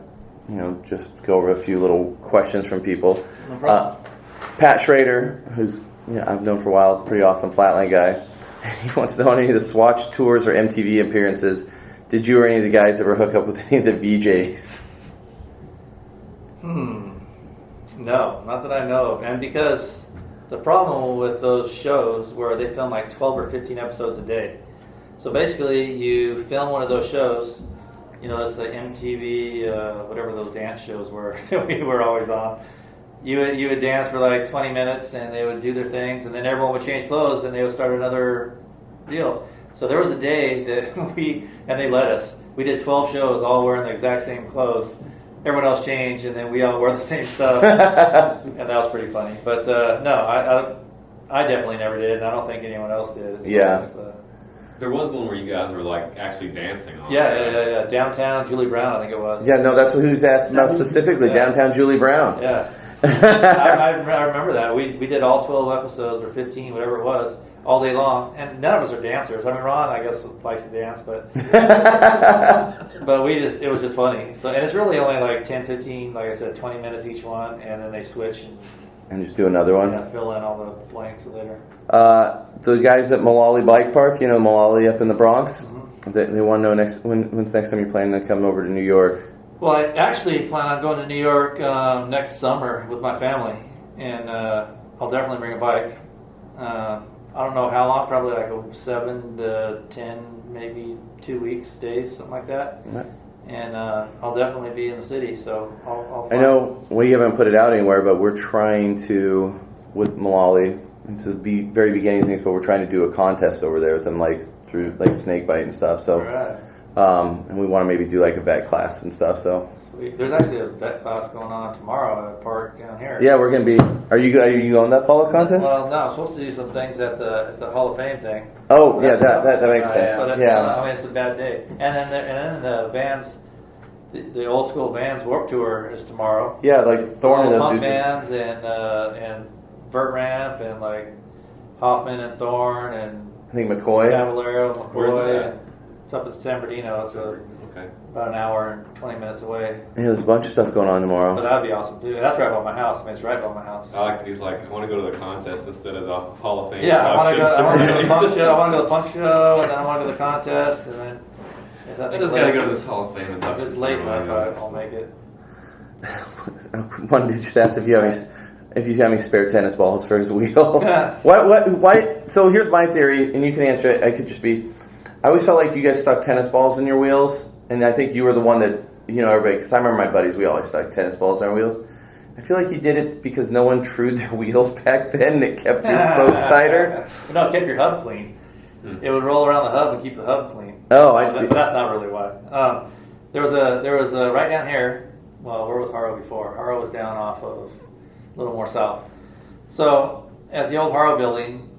just go over a few little questions from people. No problem. Pat Schrader, who's I've known for a while, pretty awesome flatland guy. He wants to know on any of the Swatch tours or MTV appearances, did you or any of the guys ever hook up with any of the VJs? No, not that I know of. And because the problem with those shows where they film like 12 or 15 episodes a day. So basically you film one of those shows, it's the MTV, whatever those dance shows were that we were always on. You would dance for like 20 minutes and they would do their things, and then everyone would change clothes and they would start another deal. So there was a day that and they let us. We did 12 shows all wearing the exact same clothes. Everyone else changed, and then we all wore the same stuff, and that was pretty funny. But no, I definitely never did, and I don't think anyone else did. There was one where you guys were like actually dancing on. Yeah. Downtown Julie Brown, I think it was. Yeah, no, that's who was asked about specifically. Downtown Julie Brown. Yeah. I remember that. We did all 12 episodes or 15, whatever it was, all day long. And none of us are dancers. I mean, Ron, I guess, likes to dance, but but it was just funny. So, and it's really only like 10, 15, like I said, 20 minutes each one, and then they switch and just do another one. Yeah, fill in all the blanks later. The guys at Malali Bike Park, Malali up in the Bronx, they want to know when's next time you're planning to come over to New York? Well, I actually plan on going to New York next summer with my family, and I'll definitely bring a bike. I don't know how long, probably like 7 to 10, maybe 2 weeks, days, something like that. Right. And I'll definitely be in the city, so I'll I know we haven't put it out anywhere, but we're trying to, with Malali, it's the very beginning of things, but we're trying to do a contest over there with them, like through like Snakebite and stuff. So. All right. And we want to maybe do like a vet class and stuff. So Sweet. There's actually a vet class going on tomorrow at a park down here. yeah, we're gonna be. Are you on that polo contest? Well, no, I'm supposed to do some things at the Hall of Fame thing. Oh yeah, that makes sense. But it's, Yeah, I mean, it's a bad day. And then the bands, the old school bands Warped Tour is tomorrow. yeah, like Thorn and those punk dudes. bands and Vert Ramp and like Hoffman and Thorn and I think McCoy. Caballero, Where's McCoy. that? And it's up in San Bernardino. It's Okay. about an hour and 20 minutes away. Yeah, there's a bunch of stuff going on But tomorrow. that'd be awesome too. That's right by my house. I mean, it's right by my house. I like. He's like, I want to go to the contest instead of the Hall of Fame. Yeah, I want to go. I want to go to the punk productions. show. I want to go to the punk show, and then I want to go to the contest, and then if that I thing's just gotta late- go to this Hall of Fame If induction it's late enough, ceremony. I'll make it. One dude just asked if you have any spare tennis balls for his wheel. Why? So here's my theory, and you can answer it. I could just be. I always felt like you guys stuck tennis balls in your wheels, and I think you were the one that everybody. Because I remember my buddies, we always stuck tennis balls in our wheels. I feel like you did it because no one trued their wheels back then. And it kept your spokes tighter. No, it kept your hub clean. It would roll around the hub and keep the hub clean. Oh, But that's not really why. There was a right down here. Well, where was Haro before? Haro was down off of a little more south. So at the old Haro building,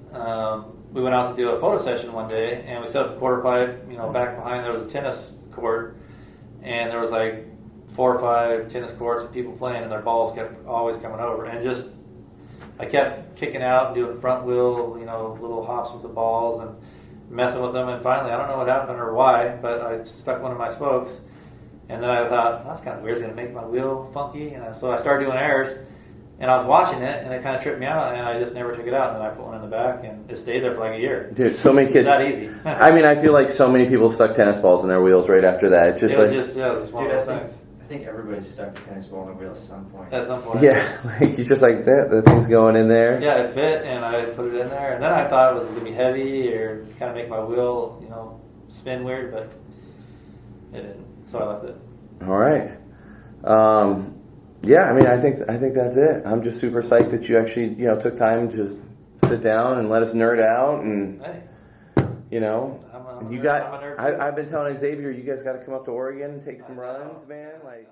we went out to do a photo session one day, and we set up the quarter pipe. Back behind there was a tennis court, and there was like 4 or 5 tennis courts and people playing, and their balls kept always coming over. And just I kept kicking out and doing front wheel, little hops with the balls and messing with them. And finally, I don't know what happened or why, but I stuck one of my spokes. And then I thought, that's kind of weird. It's going to make my wheel funky. And so I started doing errors. And I was watching it, and it kind of tripped me out, and I just never took it out. And then I put one in the back, and it stayed there for like a year. Dude, so many kids. It's that easy. I mean, I feel like so many people stuck tennis balls in their wheels right after that. It's just It was just one Dude, of those things. I think everybody's stuck a tennis ball on the wheel at some point. At some point. yeah, like you just like that. The thing's going in there. Yeah, it fit, and I put it in there. And then I thought it was going to be heavy or kind of make my wheel, spin weird, but it didn't. So I left it. All right. Yeah, I mean, I think that's it. I'm just super psyched that you actually, took time to sit down and let us nerd out, and Hey, I'm a you nerd- got. I'm a nerd too. I've been telling Xavier, you guys got to come up to Oregon and take some runs, man. Like.